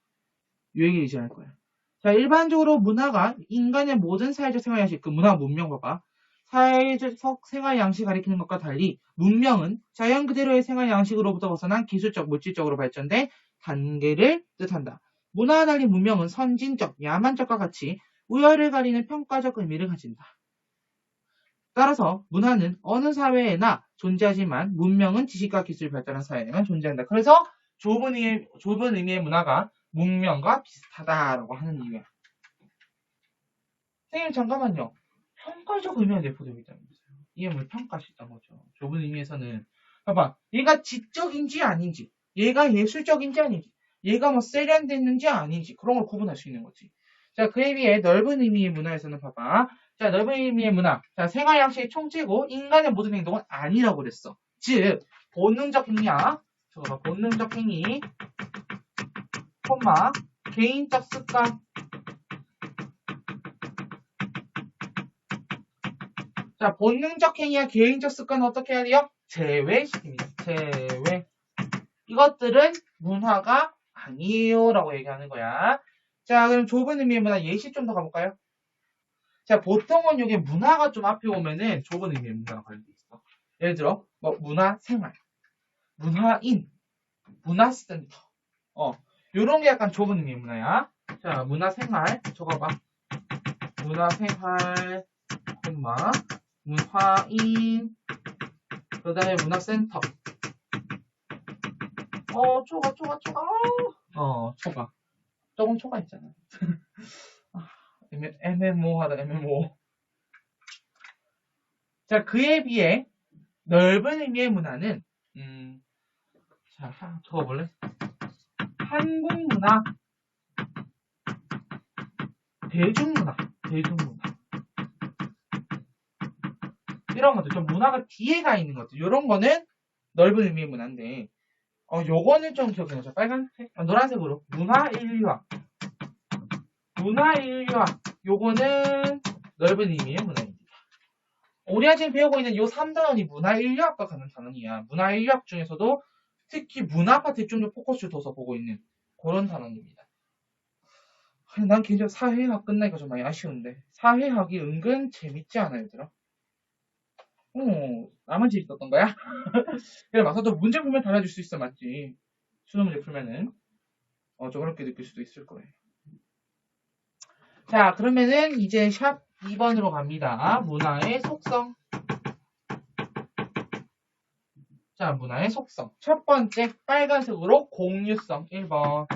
이 얘기 이제 할 거야. 자, 일반적으로 문화가 인간의 모든 사회적 생활 양식, 그 문화 문명 봐봐. 사회적 생활 양식 가리키는 것과 달리 문명은 자연 그대로의 생활 양식으로부터 벗어난 기술적, 물질적으로 발전된 단계를 뜻한다. 문화와 달리 문명은 선진적, 야만적과 같이 우열을 가리는 평가적 의미를 가진다. 따라서 문화는 어느 사회에나 존재하지만 문명은 지식과 기술이 발달한 사회에만 존재한다. 그래서 좁은 의미의 문화가 문명과 비슷하다라고 하는 이유야. 선생님 잠깐만요. 평가적 의미가 내포되고 있다면서요. 이게 뭘 평가시던 거죠. 좁은 의미에서는 봐봐. 얘가 지적인지 아닌지, 얘가 예술적인지 아닌지, 얘가 뭐 세련됐는지 아닌지 그런 걸 구분할 수 있는 거지. 자, 그에 비해 넓은 의미의 문화에서는 봐봐. 자, 넓은 의미의 문화. 자, 생활 양식의 총체고 인간의 모든 행동은 아니라고 그랬어. 즉, 본능적 행위야. 저거 본능적 행위, 콤마, 개인적 습관. 자, 본능적 행위와 개인적 습관은 어떻게 해야 돼요? 제외시킵니다. 제외. 이것들은 문화가 아니에요 라고 얘기하는 거야. 자, 그럼 좁은 의미의 문화 예시 좀 더 가볼까요? 자, 보통은 이게 문화가 좀 앞에 오면은 좁은 의미의 문화가 걸려 있어. 예를 들어, 뭐, 문화생활, 문화인, 문화센터. 요런 게 약간 좁은 의미의 문화야. 자, 문화생활, 적어봐. 문화생활, 콤마, 문화인, 그 다음에 문화센터. 초가. 초가. 조금 초가 있잖아. MMO. 자, 그에 비해 넓은 의미의 문화는, 자, 적어볼래? 한국 문화, 대중문화. 이런 것들, 좀 문화가 뒤에 가 있는 것들. 이런 거는 넓은 의미의 문화인데, 요거는 좀 기억해놓자. 빨간색, 노란색으로. 문화인류학. 요거는 넓은 의미의 문화입니다. 우리가 지금 배우고 있는 요 3단원이 문화인류학과 가는 단원이야. 문화인류학 중에서도 특히 문화 파트에 좀 더 포커스를 둬서 보고 있는 그런 단원입니다. 난 개인적으로 사회학 끝나니까 좀 많이 아쉬운데. 사회학이 은근 재밌지 않아요, 얘들아? 나만 재밌었던 거야? 그래, 막상 문제 풀면 달라질 수 있어, 맞지? 수능 문제 풀면은. 좀 어렵게 느낄 수도 있을 거예요. 자, 그러면은 이제 샵 2번으로 갑니다. 문화의 속성. 자, 문화의 속성. 첫 번째, 빨간색으로 공유성. 1번.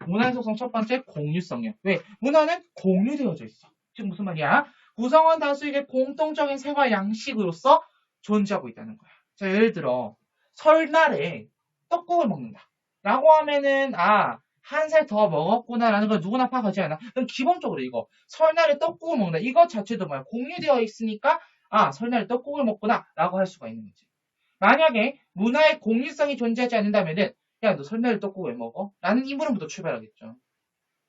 문화의 속성 첫 번째, 공유성이야. 왜? 문화는 공유되어져 있어. 지금 무슨 말이야? 구성원 다수에게 공통적인 생활 양식으로서 존재하고 있다는 거야. 자, 예를 들어, 설날에 떡국을 먹는다. 라고 하면은, 한 살 더 먹었구나라는 걸 누구나 파악하지 않아. 그럼 기본적으로 이거 설날에 떡국을 먹는다. 이것 자체도 뭐야? 공유되어 있으니까 아, 설날 떡국을 먹구나 라고 할 수가 있는 거지. 만약에 문화의 공유성이 존재하지 않는다면은 야, 너 설날 떡국 왜 먹어? 라는 인물은부터 출발하겠죠.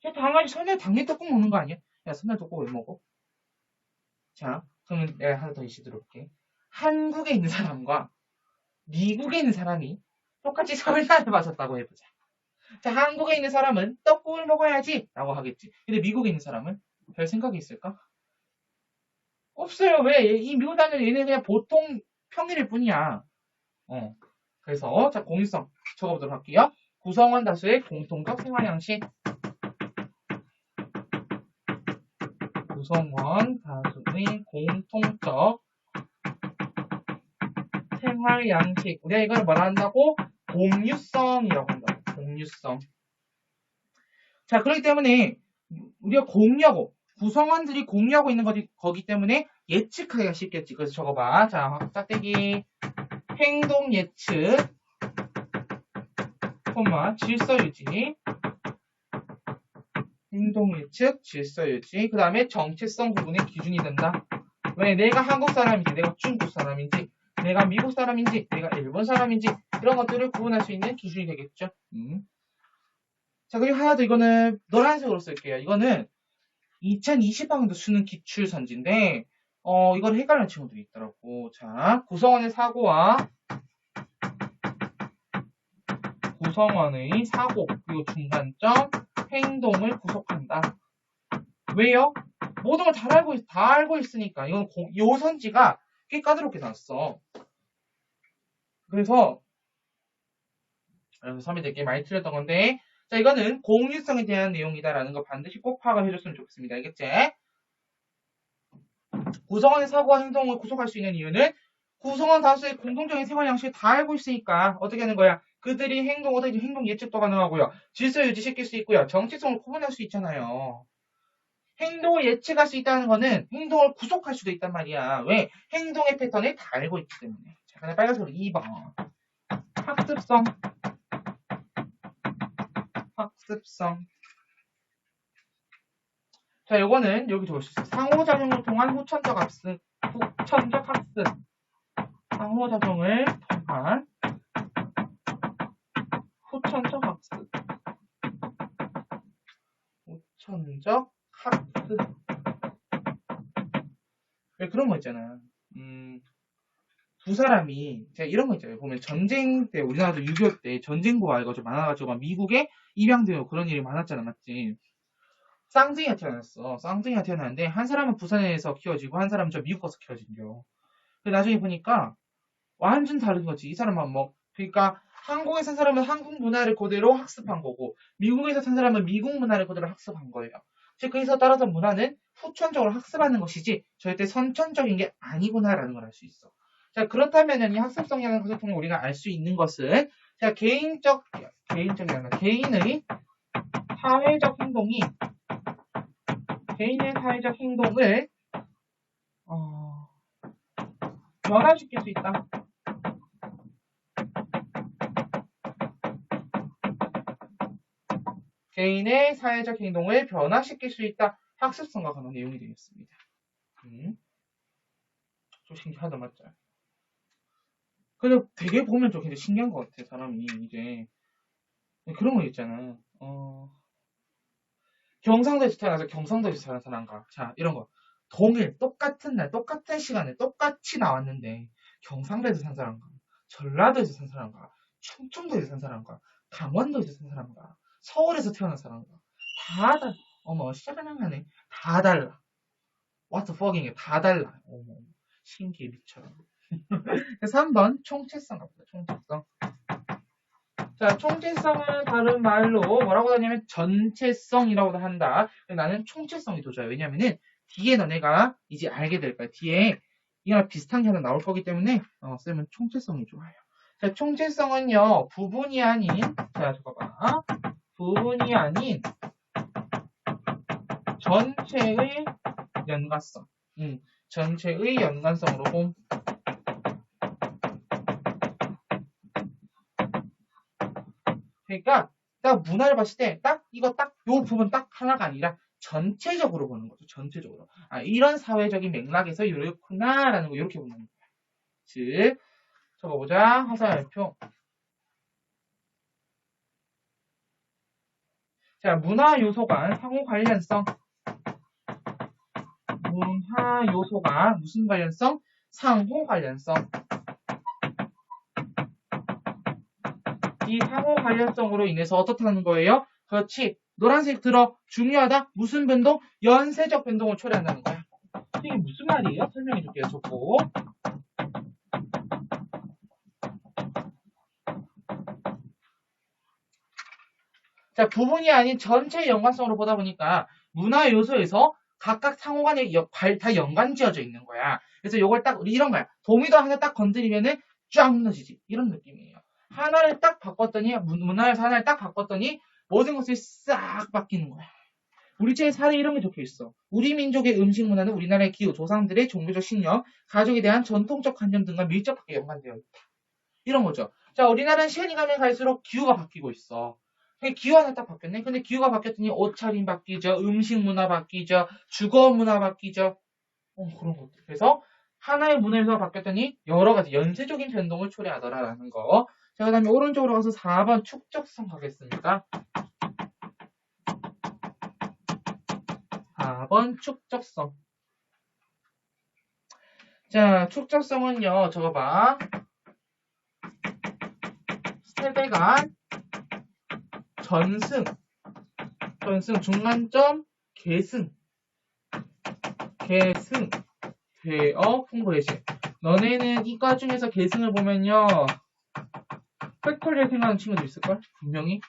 야, 당연히 설날 당연히 떡국 먹는 거 아니야? 야, 설날 떡국 왜 먹어? 자, 그러면 내가 하나 더 이슈 들어볼게. 한국에 있는 사람과 미국에 있는 사람이 똑같이 설날을 맞았다고 해보자. 자, 한국에 있는 사람은 떡국을 먹어야지 라고 하겠지. 근데 미국에 있는 사람은 별 생각이 있을까? 없어요. 왜? 이 미국 다니는 얘는 그냥 보통 평일일 뿐이야. 그래서 자, 공유성 적어보도록 할게요. 구성원 다수의 공통적 생활 양식. 구성원 다수의 공통적 생활 양식. 우리가 이걸 뭐라 한다고? 공유성이라고 한다고. 공유성. 자, 그렇기 때문에 우리가 공유하고 구성원들이 공유하고 있는 거기 때문에 예측하기가 쉽겠지. 그래서 적어봐. 자, 짝대기 행동 예측, 질서 유지. 행동 예측, 질서 유지. 그 다음에 정체성 부분의 기준이 된다. 왜? 내가 한국 사람인지, 내가 중국 사람인지, 내가 미국 사람인지, 내가 일본 사람인지 이런 것들을 구분할 수 있는 기준이 되겠죠. 자, 그리고 하나 더 이거는 노란색으로 쓸게요. 이거는 2020학년도 수능 기출선지인데 이걸 헷갈리는 친구들이 있더라고. 자, 구성원의 사고 그리고 중간점 행동을 구속한다. 왜요? 모든 걸 다 알고 있으니까. 이건 요 선지가 꽤 까다롭게 나왔어. 그래서 선배들께 많이 틀렸던 건데, 자, 이거는 공유성에 대한 내용이다라는 거 반드시 꼭 파악을 해줬으면 좋겠습니다. 알겠지? 구성원의 사고와 행동을 구속할 수 있는 이유는 구성원 다수의 공통적인 생활 양식을 다 알고 있으니까 어떻게 하는 거야? 그들이 행동 예측도 가능하고요. 질서 유지시킬 수 있고요. 정체성을 구분할 수 있잖아요. 행동을 예측할 수 있다는 거는 행동을 구속할 수도 있단 말이야. 왜? 행동의 패턴을 다 알고 있기 때문에. 자, 그다음 빨간색으로 2번. 학습성. 자, 요거는 여기 볼 수 있어요. 상호작용을 통한 후천적 학습. 상호작용을 통한 후천적 학습. 왜 그런 거 있잖아. 두 사람이, 제가 이런 거 있잖아요. 보면 전쟁 때, 우리나라도 6.25 때 전쟁고가 해가지고 많아가지고 막 미국에 입양되고 그런 일이 많았잖아. 맞지? 쌍둥이가 태어났어. 쌍둥이가 태어났는데, 한 사람은 부산에서 키워지고, 한 사람은 저 미국 가서 키워진겨. 나중에 보니까, 완전 다른 거지. 이 사람은 그러니까, 한국에 산 사람은 한국 문화를 그대로 학습한 거고, 미국에서 산 사람은 미국 문화를 그대로 학습한 거예요. 즉, 거기서 따라서 문화는 후천적으로 학습하는 것이지, 절대 선천적인 게 아니구나라는 걸 알 수 있어. 자, 그렇다면 이 학습성이라는 것을 통해 우리가 알 수 있는 것은, 자, 개인의 사회적 행동을 변화시킬 수 있다. 개인의 사회적 행동을 변화시킬 수 있다. 학습성과 관한 내용이 되겠습니다. 좀 신기하다, 맞죠? 근데 되게 보면 좀 굉장히 신기한 것 같아, 사람이, 이제. 그런 거 있잖아. 경상도에서 태어나서 경상도에서 자란 사람과, 자, 이런 거. 똑같은 날, 똑같은 시간에 똑같이 나왔는데, 경상도에서 산 사람과, 전라도에서 산 사람과, 충청도에서 산 사람과, 강원도에서 산 사람과, 서울에서 태어난 사람과, 시작하네. 다 달라. What the fuck이게 다 달라. 어머, 신기해, 미쳐. 3번, 총체성 갑니다. 총체성. 자, 총체성은 다른 말로 뭐라고 하냐면 전체성이라고도 한다. 나는 총체성이 더 좋아요. 왜냐면은 뒤에 너네가 이제 알게 될 거야. 뒤에 이거랑 비슷한 게 하나 나올 거기 때문에 쓰면 총체성이 좋아요. 자, 총체성은요, 부분이 아닌 전체의 연관성. 전체의 연관성으로 그러니까 딱 문화를 봤을 때 딱 요 부분 딱 하나가 아니라 전체적으로 보는 거죠. 전체적으로. 아, 이런 사회적인 맥락에서 이렇구나라는 거 이렇게 보는 거예요. 즉, 적어보자. 화살표. 자, 문화 요소 간 상호 관련성. 문화 요소가 무슨 관련성? 상호 관련성. 이 상호 관련성으로 인해서 어떻다는 거예요? 그렇지. 노란색 들어. 중요하다. 무슨 변동? 연쇄적 변동을 초래한다는 거야. 이게 무슨 말이에요? 설명해 줄게요. 적고. 자, 부분이 아닌 전체 연관성으로 보다 보니까 문화 요소에서 각각 상호 간에 다 연관지어져 있는 거야. 그래서 요걸 딱 우리 이런 거야. 도미도 하나 딱 건드리면은 쫙 무너지지. 이런 느낌이에요. 하나를 딱 바꿨더니 문화에서 하나를 딱 바꿨더니 모든 것이 싹 바뀌는 거야. 우리 책에 사례 이런 게 적혀 있어. 우리 민족의 음식 문화는 우리나라의 기후, 조상들의 종교적 신념, 가족에 대한 전통적 관념 등과 밀접하게 연관되어 있다. 이런 거죠. 자, 우리나라는 시간이 가면 갈수록 기후가 바뀌고 있어. 기후 하나 딱 바뀌었네. 근데 기후가 바뀌었더니 옷차림 바뀌죠. 음식 문화 바뀌죠. 주거 문화 바뀌죠. 그런 것들. 그래서 하나의 문화에서 바뀌었더니 여러 가지 연쇄적인 변동을 초래하더라라는 거. 자, 그 다음에 오른쪽으로 가서 4번 축적성 가겠습니다. 4번 축적성. 자, 축적성은요. 적어봐. 세대 간 전승, 중간점, 계승, 대어, 풍부해지. 너네는 이과 중에서 계승을 보면요. 팩토리얼 생각하는 친구도 있을걸? 분명히.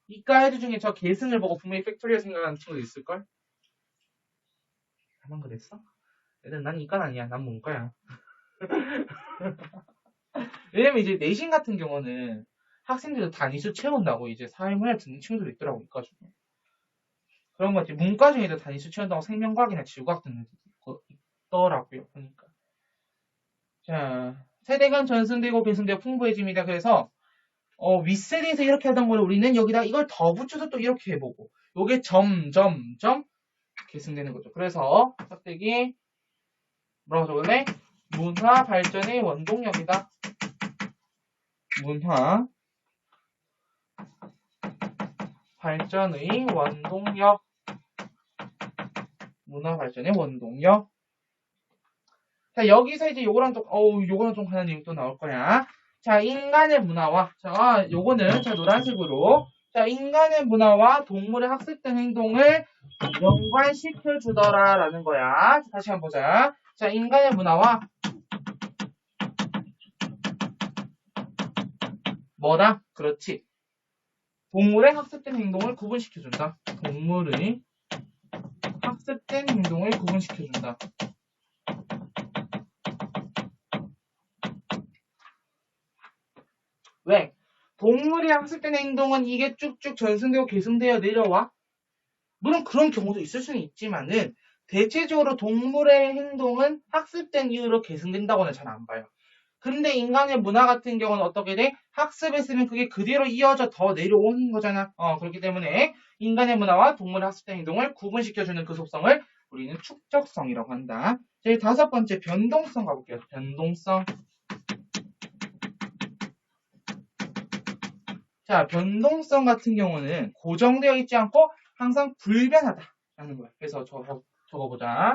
이과 애들 중에 저 계승을 보고 분명히 팩토리얼 생각하는 친구도 있을걸? 나만 그랬어? 얘들 난 이과는 아니야. 난 문과야. 왜냐면 이제 내신 같은 경우는 학생들도 단위수 채운다고 이제 사회문화 듣는 친구들도 있더라고, 이과 중에. 그런 거지. 문과 중에도 단위수 채운다고 생명과학이나 지구과학 듣는 거 있더라고요, 보니까. 자, 세대 간 전승되고 계승되고 풍부해집니다. 그래서, 윗세대에서 이렇게 하던 걸 우리는 여기다 이걸 더 붙여서 또 이렇게 해보고, 요게 점점 계승되는 거죠. 그래서, 짝대기, 뭐라고 적을래? 문화 발전의 원동력이다. 문화 발전의 원동력. 문화 발전의 원동력. 자, 여기서 이제 요거랑 좀 하는 내용 또 나올 거야. 자, 인간의 문화와, 자, 요거는, 자, 노란색으로. 자, 인간의 문화와 동물의 학습된 행동을 연관시켜 주더라라는 거야. 다시 한번 보자. 자, 인간의 문화와 뭐다? 그렇지. 동물의 학습된 행동을 구분시켜준다. 동물의 학습된 행동을 구분시켜준다. 왜? 동물이 학습된 행동은 이게 쭉쭉 전승되고 계승되어 내려와? 물론 그런 경우도 있을 수는 있지만은 대체적으로 동물의 행동은 학습된 이유로 계승된다고는 잘 안 봐요. 근데 인간의 문화 같은 경우는 어떻게 돼? 학습했으면 그게 그대로 이어져 더 내려오는 거잖아. 그렇기 때문에 인간의 문화와 동물의 학습된 행동을 구분시켜주는 그 속성을 우리는 축적성이라고 한다. 제 5번째 변동성 가볼게요. 변동성. 자, 변동성 같은 경우는 고정되어 있지 않고 항상 불변하다라는 거야. 그래서 적어보자.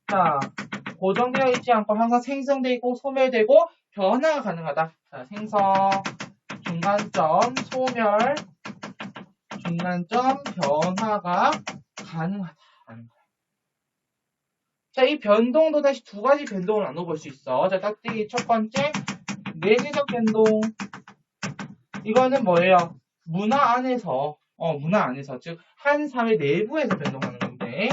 자, 고정되어 있지 않고 항상 생성되고 소멸되고 변화가 가능하다. 자, 생성, 중간점, 소멸, 중간점, 변화가 가능하다라는 거야. 자, 이 변동도 다시 두 가지 변동을 나눠볼 수 있어. 자, 짝대기 첫 번째, 내재적 변동. 이거는 뭐예요? 문화 안에서, 즉, 한 사회 내부에서 변동하는 건데.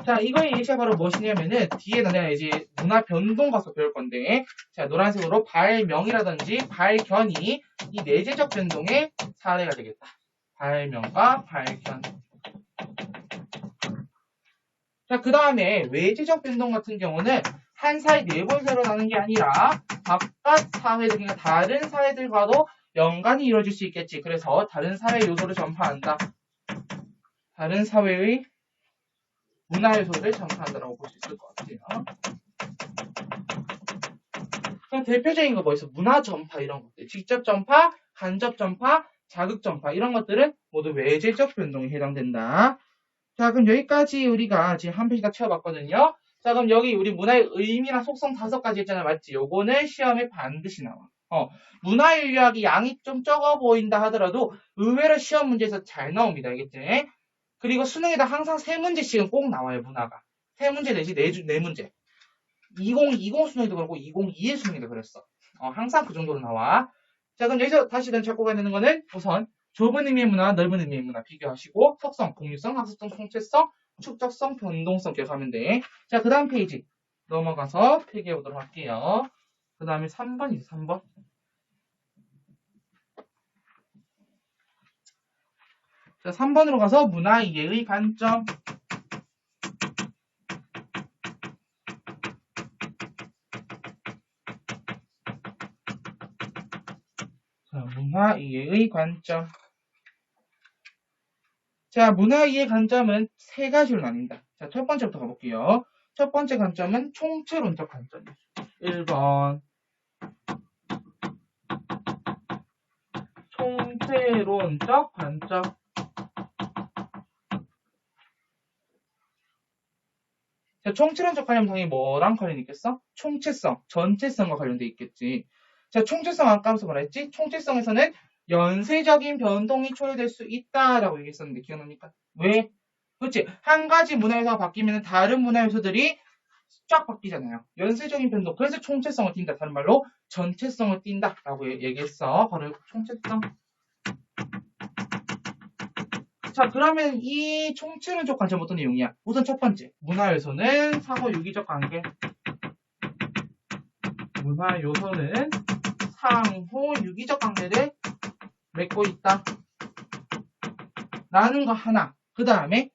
자, 이거의 예시가 바로 무엇이냐면은, 뒤에 내가 이제 문화 변동 가서 배울 건데, 자, 노란색으로 발명이라든지 발견이 이 내재적 변동의 사례가 되겠다. 발명과 발견. 자, 그 다음에 외재적 변동 같은 경우는 한 사회 내부에서 일어나는 게 아니라 바깥 사회들, 그러니까 다른 사회들과도 연관이 이루어질 수 있겠지. 그래서 다른 사회 요소를 전파한다. 다른 사회의 문화 요소를 전파한다라고 볼 수 있을 것 같아요. 그럼 대표적인 거 뭐 있어? 문화 전파 이런 것들. 직접 전파, 간접 전파, 자극 전파 이런 것들은 모두 외재적 변동에 해당된다. 자, 그럼 여기까지 우리가 지금 한 페이지 다 채워봤거든요. 자, 그럼 여기 우리 문화의 의미랑 속성 5가지 했잖아, 맞지? 요거는 시험에 반드시 나와. 문화인류학이 양이 좀 적어 보인다 하더라도 의외로 시험 문제에서 잘 나옵니다, 알겠지? 그리고 수능에다 항상 3문제씩은 꼭 나와요, 문화가. 3문제 내지 4문제. 2020 수능에도 그렇고 2021 수능에도 그랬어. 항상 그 정도로 나와. 자, 그럼 여기서 다시 잡고 가야 되는 거는 우선 좁은 의미의 문화, 넓은 의미의 문화 비교하시고 속성, 공유성, 학습성, 총체성, 축적성, 변동성 기억하면 돼. 자, 그 다음 페이지 넘어가서 필기해 보도록 할게요. 그 다음에 3번이지, 3번. 자, 3번으로 가서 문화 이해의 관점. 자, 문화 이해의 관점. 자, 문화 이해 관점은 3가지로 나뉜다. 자, 첫 번째부터 가볼게요. 첫 번째 관점은 총체론적 관점이에요. 1번. 총체론적 관점. 자, 총체론적 관점 당연히 뭐랑 관련이 있겠어? 총체성, 전체성과 관련돼 있겠지. 자, 총체성 아까 하면서 뭐라 했지? 총체성에서는 연쇄적인 변동이 초래될 수 있다라고 얘기했었는데 기억납니까? 왜? 그렇지. 한 가지 문화 요소가 바뀌면 다른 문화 요소들이 쫙 바뀌잖아요. 연쇄적인 변동. 그래서 총체성을 띈다. 다른 말로 전체성을 띈다라고 얘기했어. 바로 총체성. 자, 그러면 이 총체론적 관점 어떤 내용이야? 우선 첫 번째, 문화 요소는 상호 유기적 관계. 문화 요소는 상호 유기적 관계를 맺고 있다. 라는 거 하나. 그 다음에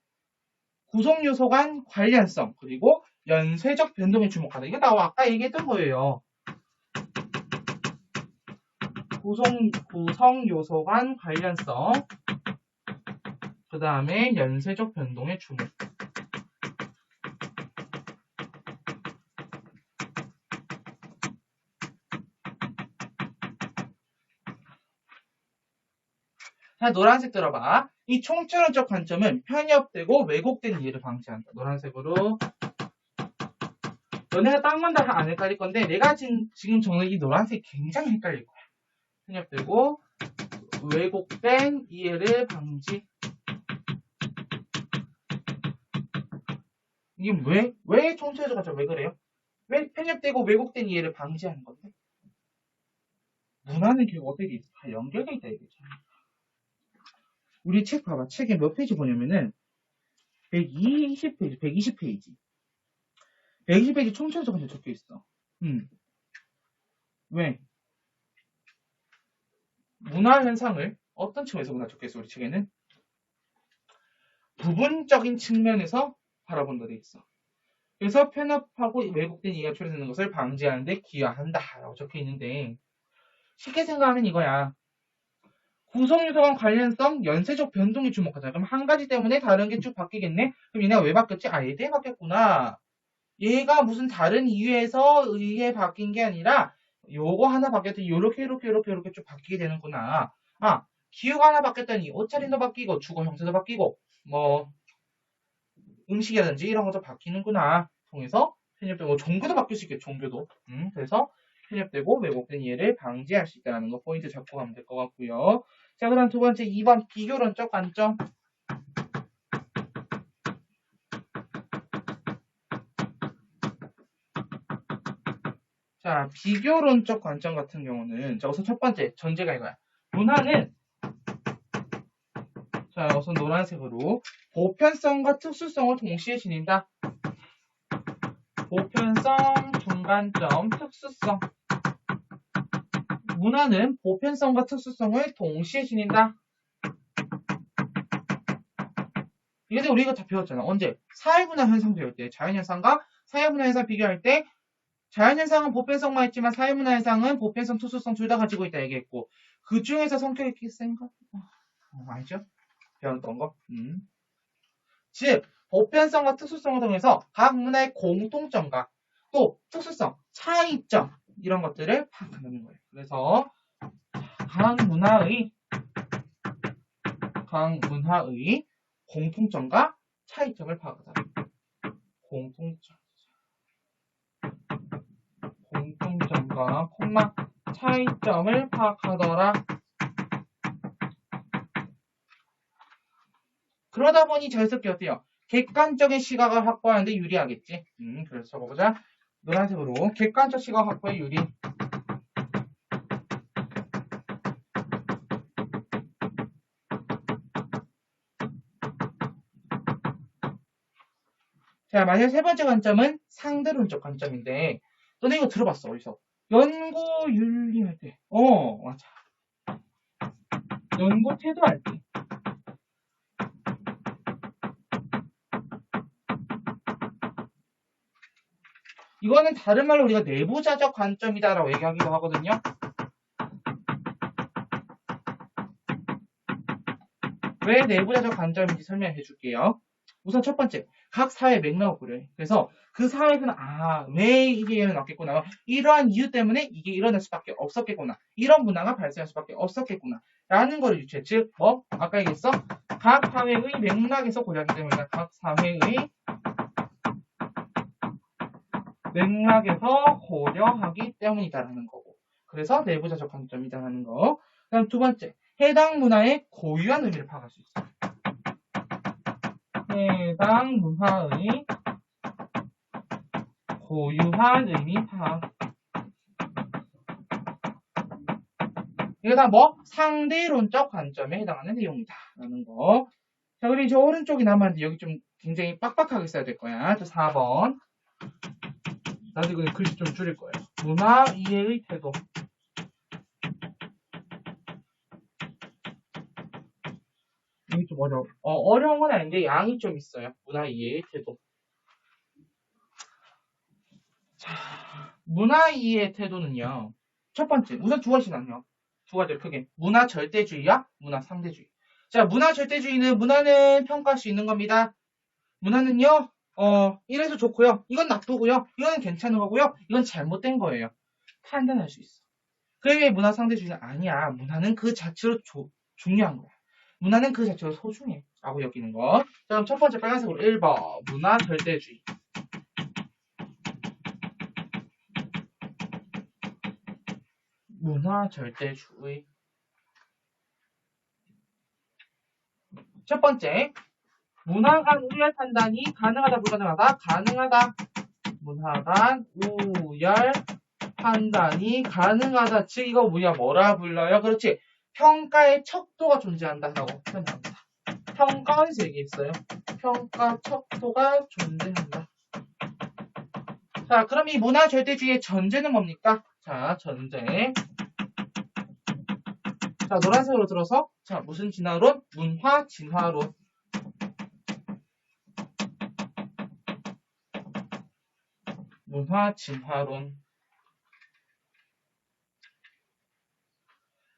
구성 요소 간 관련성 그리고 연쇄적 변동에 주목하다. 이거 나 아까 얘기했던 거예요. 구성 요소 간 관련성 그 다음에 연쇄적 변동에 주목. 자, 노란색 들어봐. 이 총체론적 관점은 편협되고 왜곡된 이해를 방지한다. 노란색으로. 너네가 딴 건 다 안 헷갈릴 건데 내가 지금 정한 이 노란색이 굉장히 헷갈릴 거야. 편협되고 왜곡된 이해를 방지. 이게 왜 총체론적 관점 왜 그래요? 왜 편협되고 왜곡된 이해를 방지하는 건데? 문화는 결국 어떻게 다 연결돼 있다 이거죠. 우리 책 봐봐. 책에 몇 페이지 보냐면은 120페이지, 120페이지. 120페이지 총체적 관점 적혀 있어. 왜? 문화 현상을 어떤 측면에서 적혀 있어? 우리 책에는 부분적인 측면에서 바라본다 돼 있어. 그래서 편협하고 왜곡된 이해가 초래되는 것을 방지하는 데 기여한다라고 적혀 있는데 쉽게 생각하면 이거야. 구성요소 간 관련성, 연쇄적 변동에 주목하자. 그럼 한 가지 때문에 다른 게 쭉 바뀌겠네? 그럼 얘네가 왜 바뀌었지? 아, 얘 때문에 바뀌었구나. 얘가 무슨 다른 이유에서 의해 바뀐 게 아니라 요거 하나 바뀌었더니 요렇게 쭉 바뀌게 되는구나. 아, 기후가 하나 바뀌었더니 옷차림도 바뀌고 주거 형태도 바뀌고 뭐 음식이라든지 이런 것도 바뀌는구나. 통해서 편협되고 종교도 바뀔 수 있겠죠. 종교도. 그래서 편협되고 왜곡된 이해를 방지할 수 있다는 거 포인트 잡고 가면 될 것 같고요. 자, 그 다음 두 번째 2번 비교론적 관점. 자, 비교론적 관점 같은 경우는 자, 우선 첫 번째 전제가 이거야. 문화는 자, 우선 노란색으로 보편성과 특수성을 동시에 지닌다. 보편성, 중간점, 특수성. 문화는 보편성과 특수성을 동시에 지닌다. 이게 우리가 다 배웠잖아. 언제? 사회문화 현상 배울 때. 자연현상과 사회문화 현상 비교할 때 자연현상은 보편성만 있지만 사회문화 현상은 보편성, 특수성 둘 다 가지고 있다 얘기했고 그 중에서 성격이 센가? 알죠? 배웠던 거. 즉 보편성과 특수성을 통해서 각 문화의 공통점과 또 특수성, 차이점 이런 것들을 파악하는 거예요. 그래서 각 문화의 공통점과 차이점을 파악하다. 공통점과 콤마 차이점을 파악하더라. 그러다 보니 자연스럽게 어때요? 객관적인 시각을 확보하는데 유리하겠지. 그래서 적어보자. 노란색으로 객관적 시각 확보에 유리. 자, 마지막 세 번째 관점은 상대론적 관점인데, 너네 이거 들어봤어, 어디서? 연구 윤리할 때. 맞아. 연구 태도할 때. 이거는 다른 말로 우리가 내부자적 관점이다라고 얘기하기도 하거든요. 왜 내부자적 관점인지 설명해 줄게요. 우선 첫 번째, 각 사회의 맥락을 고려해. 그래서 그 사회에서는 왜 이게 일어났겠구나. 이러한 이유 때문에 이게 일어날 수밖에 없었겠구나. 이런 문화가 발생할 수밖에 없었겠구나. 라는 걸 유추해. 즉, 아까 얘기했어? 각 사회의 맥락에서 고려하기 때문이다. 각 사회의 맥락에서 고려하기 때문이다라는 거고. 그래서 내부자적 관점이다라는 거. 그다음 두 번째, 해당 문화의 고유한 의미를 파악할 수 있어. 해당 문화의 고유한 의미 파악. 이거 다 상대론적 관점에 해당하는 내용이다. 라는 거. 자, 그리고 이제 오른쪽이 남았는데 여기 좀 굉장히 빡빡하게 써야 될 거야. 저 4번. 나도 이거 글씨 좀 줄일 거예요. 문화 이해의 태도. 이게 좀 어려워. 어려운 건 아닌데 양이 좀 있어요. 문화 이해의 태도. 자, 문화 이해의 태도는요. 첫 번째, 우선 두 가지 나뉘어. 두 가지를 크게. 문화 절대주의와 문화 상대주의. 자, 문화 절대주의는 문화는 평가할 수 있는 겁니다. 문화는요, 이래서 좋고요. 이건 나쁘고요. 이건 괜찮은 거고요. 이건 잘못된 거예요. 판단할 수 있어. 그게 문화 상대주의는 아니야. 문화는 그 자체로 중요한 거야. 문화는 그 자체로 소중해. 라고 여기는 거. 자, 그럼 첫 번째 빨간색으로 1번. 문화 절대주의. 문화 절대주의. 첫 번째. 문화 간 우열 판단이 가능하다, 불가능하다? 가능하다. 문화 간 우열 판단이 가능하다. 즉, 이거 뭐라 불러요? 그렇지. 평가의 척도가 존재한다라고 표현합니다. 평가에서 얘기했어요. 평가 척도가 존재한다. 자, 그럼 이 문화 절대주의의 전제는 뭡니까? 자, 전제. 자, 노란색으로 들어서, 자, 무슨 진화론? 문화 진화론. 문화 진화론.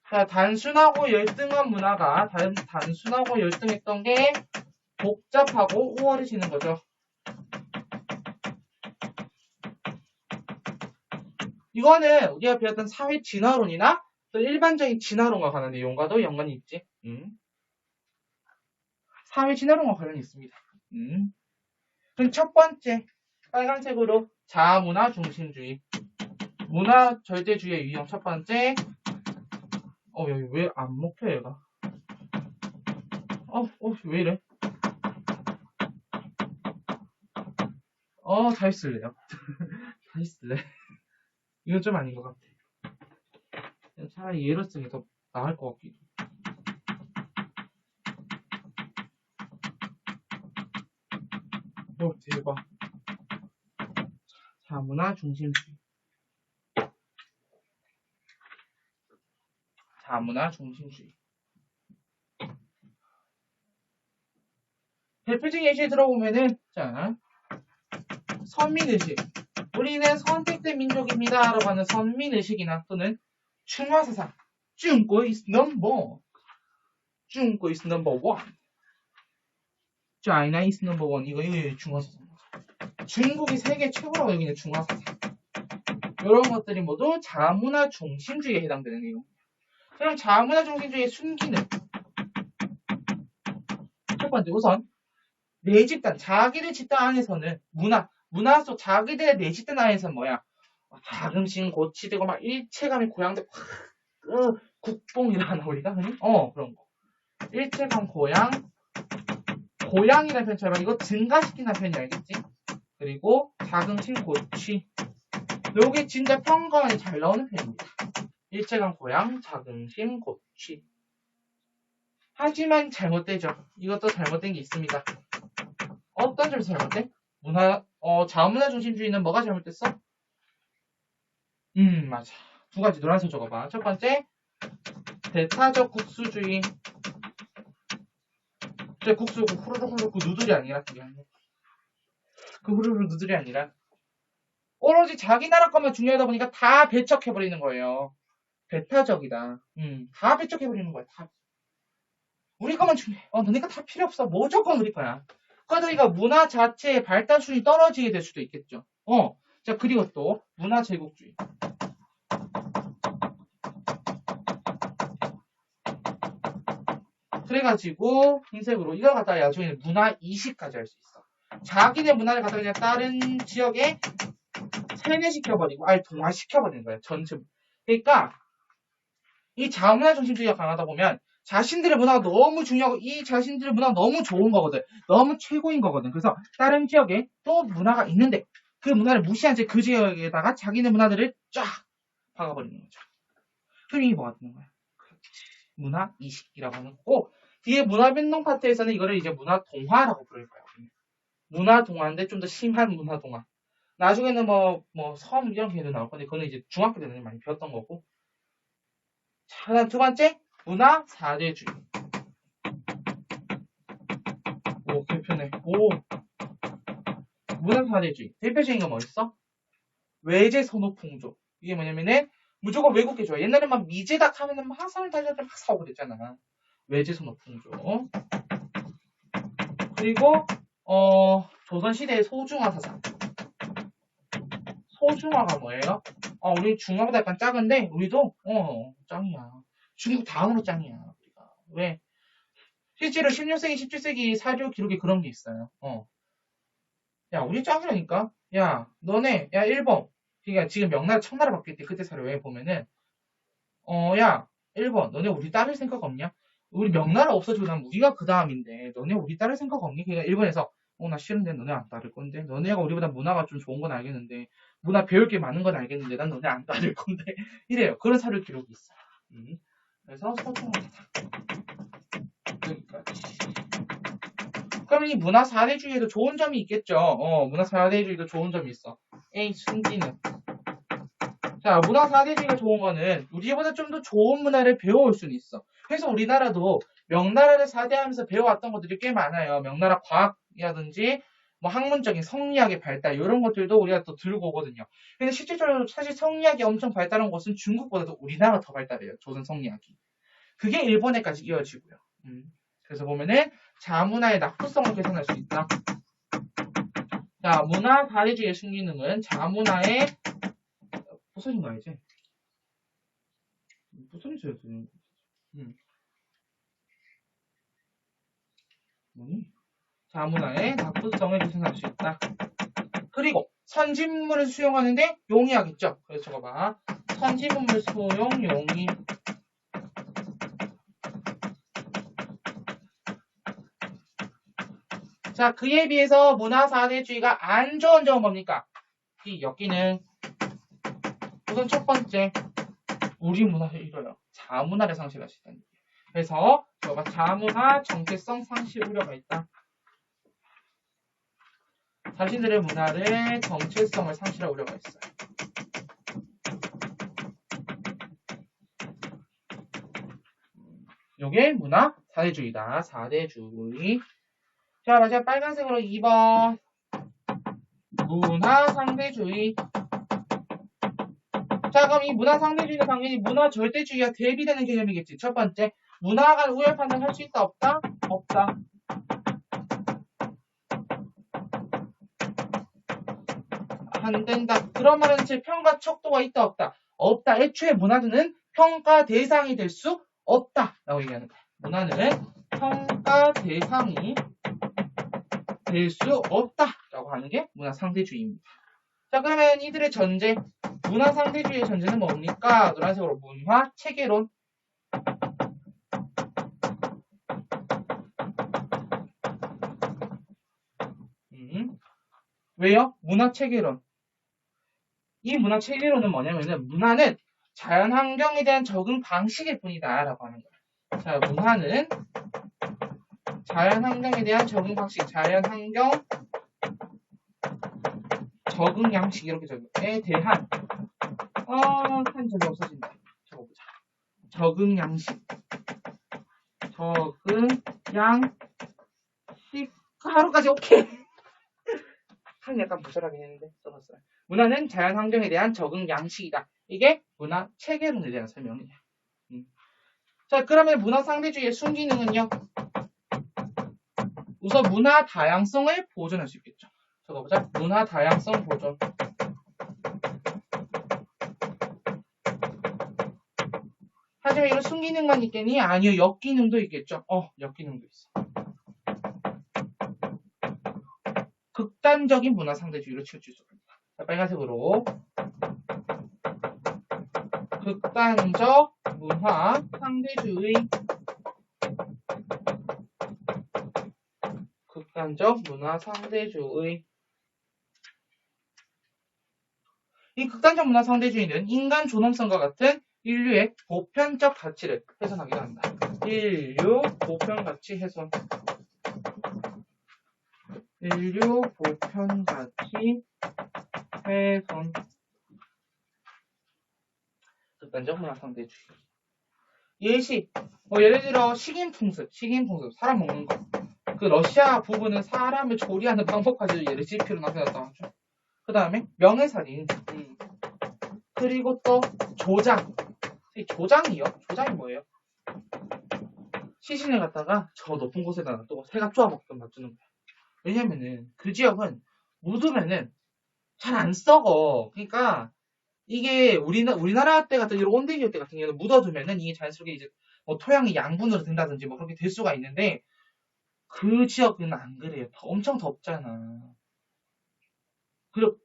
자, 단순하고 열등한 문화가 단순하고 열등했던 게 복잡하고 우월해지는 거죠. 이거는 우리가 배웠던 사회 진화론이나 또 일반적인 진화론과 관한 내용과도 연관이 있지. 사회 진화론과 관련이 있습니다. 그럼 첫 번째 빨간색으로 자문화 중심주의. 문화 절대주의의 유형 첫 번째. 여기 왜 안 먹혀 얘가? 왜 이래? 다시 쓸래요. 다시 쓸래. 이건 좀 아닌 것 같아. 차라리 얘로 쓰는 게 더 나을 것 같기도. 대박. 자문화 중심주의. 자문화 중심주의. 대표적인 예시 들어보면은, 자, 선민의식. 우리는 선택된 민족입니다. 라고 하는 선민의식이나 또는 충화사상. 中国 is number one. China is number one. 이거 중화사상. 중국이 세계 최고라고 여기는 중화사상. 이런 것들이 모두 자문화 중심주의에 해당되는 내용. 그럼 자문화 중심주의의 순기능. 첫 번째, 우선 내 집단, 자기들 집단 안에서는 문화 속 자기들의 내 집단 안에서는 뭐야? 자긍심 고취되고 막 일체감이 고양돼. 국뽕이라나 우리가 흔히? 그런 거. 일체감 고양이라는 표현 잘 봐. 이거 증가시키는 표현이 알겠지? 그리고 자긍심 고취. 요게 진짜 평가원이 잘 나오는 표현입니다. 일체감 고양, 자긍심 고취. 하지만 잘못되죠. 이것도 잘못된 게 있습니다. 어떤 점이 잘못돼? 자문화 중심주의는 뭐가 잘못됐어? 맞아. 두 가지 노란색 적어봐. 첫 번째, 대타적 국수주의. 국수, 후루룩 누들이 아니라, 후루룩 누들이 아니라, 오로지 자기 나라 것만 중요하다 보니까 다 배척해버리는 거예요. 배타적이다. 다 배척해버리는 거야. 다. 우리 것만 중요해. 너네가 다 필요 없어. 무조건 우리 거야. 그러니까 문화 자체의 발달 순위 떨어지게 될 수도 있겠죠. 자, 그리고 또, 문화 제국주의. 그래가지고, 흰색으로, 이걸 갖다가 나중에는 문화 이식까지 할 수 있어. 자기네 문화를 갖다가 그냥 다른 지역에 세뇌시켜버리고, 아예 동화시켜버리는 거야. 전체. 그러니까, 이 자문화 중심주의가 강하다 보면, 자신들의 문화가 너무 중요하고, 이 자신들의 문화가 너무 좋은 거거든. 너무 최고인 거거든. 그래서, 다른 지역에 또 문화가 있는데, 그 문화를 무시한 채 그 지역에다가 자기네 문화들을 쫙 박아버리는 거죠. 그럼 이게 뭐가 되는 거야? 문화 이식이라고 하는 거고, 뒤에 문화 변동 파트에서는 이거를 이제 문화 동화라고 부를 거예요. 문화 동화인데 좀 더 심한 문화 동화. 나중에는 섬 이런 개념도 나올 건데, 그거는 이제 중학교 때는 많이 배웠던 거고. 자, 그다음 두 번째, 문화 사대주의. 대표네. 문화 사대주의. 대표적인 건 뭐 있어? 외제 선호풍조. 이게 뭐냐면은, 무조건 외국계 좋아. 옛날에 막 미제다 하면은 막 사람을 달려들 막 사오고 그랬잖아. 외제 선호풍조. 그리고, 조선시대의 소중화 사상. 소중화가 뭐예요? 우리 중화보다 약간 작은데, 우리도, 짱이야. 중국 다음으로 짱이야. 우리가. 왜? 실제로 16세기, 17세기 사료 기록에 그런 게 있어요. 야, 우리 짱이라니까? 야, 너네, 야, 일본. 그러니까 지금 명나라, 청나라 바뀔 때 그때 사료에 보면은, 야, 일본, 너네 우리 따를 생각 없냐? 우리 명나라 없어지고 나면 우리가 그 다음인데, 너네 우리 따를 생각 없니? 그러니까 일본에서, 나 싫은데 너네 안 따를 건데? 너네가 우리보다 문화가 좀 좋은 건 알겠는데, 문화 배울 게 많은 건 알겠는데, 난 너네 안 따를 건데. 이래요. 그런 사료 기록이 있어요. 그래서 소통하다. 여기까지. 그럼 이 문화 사대주의에도 좋은 점이 있겠죠. 문화 사대주의도 좋은 점이 있어. A, 순기능. 자, 문화 사대주의가 좋은 거는 우리보다 좀 더 좋은 문화를 배워올 수는 있어. 그래서 우리나라도 명나라를 사대하면서 배워왔던 것들이 꽤 많아요. 명나라 과학이라든지 뭐 학문적인 성리학의 발달 이런 것들도 우리가 또 들고 오거든요. 근데 실질적으로 사실 성리학이 엄청 발달한 곳은 중국보다도 우리나라가 더 발달해요. 조선 성리학이. 그게 일본에까지 이어지고요. 그래서 보면은 자문화의 낙후성을 개선할 수 있다. 자, 문화 사대주의의 순기능은 자문화의 무슨 거 알지? 무슨 소리야? 뭐니? 자문화의 낙후성을 개선할 수 있다. 그리고 선진문물을 수용하는데 용이하겠죠. 그래서 적어봐. 선진문물 수용 용이. 자, 그에 비해서 문화 사대주의가 안 좋은 점은 뭡니까? 이 여기는 우선 첫 번째, 우리 문화를 잃어요. 자문화를 상실할 수 있다는 얘기예요. 그래서 저가 자문화 정체성 상실 우려가 있다. 자신들의 문화를 정체성을 상실할 우려가 있어요. 요게 문화 사대주의다. 사대주의. 자, 마지막 빨간색으로 2번. 문화 상대주의. 자, 그럼 이 문화 상대주의는 당연히 문화 절대주의와 대비되는 개념이겠지. 첫 번째, 문화가 우열 판단할 수 있다, 없다? 없다. 안 된다. 그런 말은 즉 평가 척도가 있다 없다. 없다. 애초에 문화는 평가 대상이 될 수 없다. 라고 얘기하는 거야. 문화는 평가 대상이 될 수 없다. 라고 하는 게 문화 상대주의입니다. 자, 그러면 이들의 전제, 문화 상대주의의 전제는 뭡니까? 노란색으로 문화 체계론. 왜요? 문화 체계론. 이 문화 체계론은 뭐냐면은 문화는 자연 환경에 대한 적응 방식일 뿐이다 라고 하는 거예요. 자, 문화는 자연 환경에 대한 적응 방식, 자연 환경 적응 양식 이렇게 적용에 대한 한 점이 없어진다. 적어보자. 적응 양식. 적응 양식 하루까지 오케이. 한 약간 부실하긴 했는데 써봤어요. 문화는 자연 환경에 대한 적응 양식이다. 이게 문화 체계론에 대한 설명이에요. 자, 그러면 문화 상대주의의 순기능은요. 우선 문화 다양성을 보존할 수 있겠죠. 적어보자. 문화 다양성 보존. 하지만 이런 순기능만 있겠니? 아니요. 역기능도 있겠죠. 역기능도 있어. 극단적인 문화 상대주의로 치우칠 수 있습니다. 자, 빨간색으로 극단적 문화 상대주의. 극단적 문화 상대주의. 이 극단적 문화 상대주의는 인간 존엄성과 같은 인류의 보편적 가치를 훼손하기도 한다. 인류 보편 가치 훼손. 인류 보편 가치 훼손. 극단적 문화 상대주의. 예시. 예를 들어 식인풍습. 사람 먹는 거. 그 러시아 부부는 사람을 조리하는 방법까지 레시피로 남겨놨다고 하죠. 그 다음에 명예살인. 그리고 또 조장. 조장이요? 조장이 뭐예요? 시신을 갖다가 저 높은 곳에다 놔두고 새가 쪼아먹던 놔두는 거예요. 왜냐면은 그 지역은 묻으면은 잘 안 썩어. 그러니까 이게 우리나라 때 같은 이런 온대기후 때 같은 경우는 묻어두면은 이게 자연스럽게 이제 뭐 토양이 양분으로 된다든지 뭐 그렇게 될 수가 있는데 그 지역은 안 그래요. 엄청 덥잖아. 그리고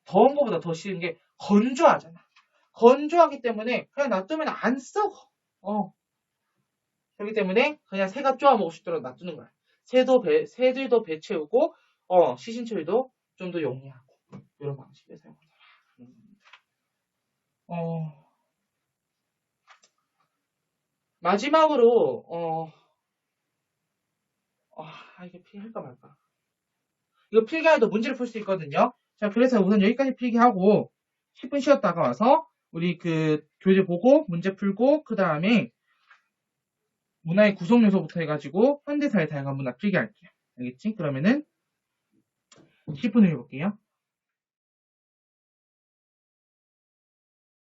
더운 것보다 더 싫은 게 건조하잖아. 건조하기 때문에 그냥 놔두면 안 썩어. 그렇기 때문에 그냥 새가 쪼아 먹고 싶도록 놔두는 거야. 새들도 배 채우고 시신 처리도 좀 더 용이하고 이런 방식을 사용하더라. 마지막으로 이게 필기할까 말까. 이거 필기해도 문제를 풀 수 있거든요. 자, 그래서 우선 여기까지 필기하고 10분 쉬었다가 와서 우리 그 교재 보고 문제 풀고 그 다음에 문화의 구성 요소부터 해가지고 현대사의 다양한 문화 필기할게요. 알겠지? 그러면은 10분을 해볼게요.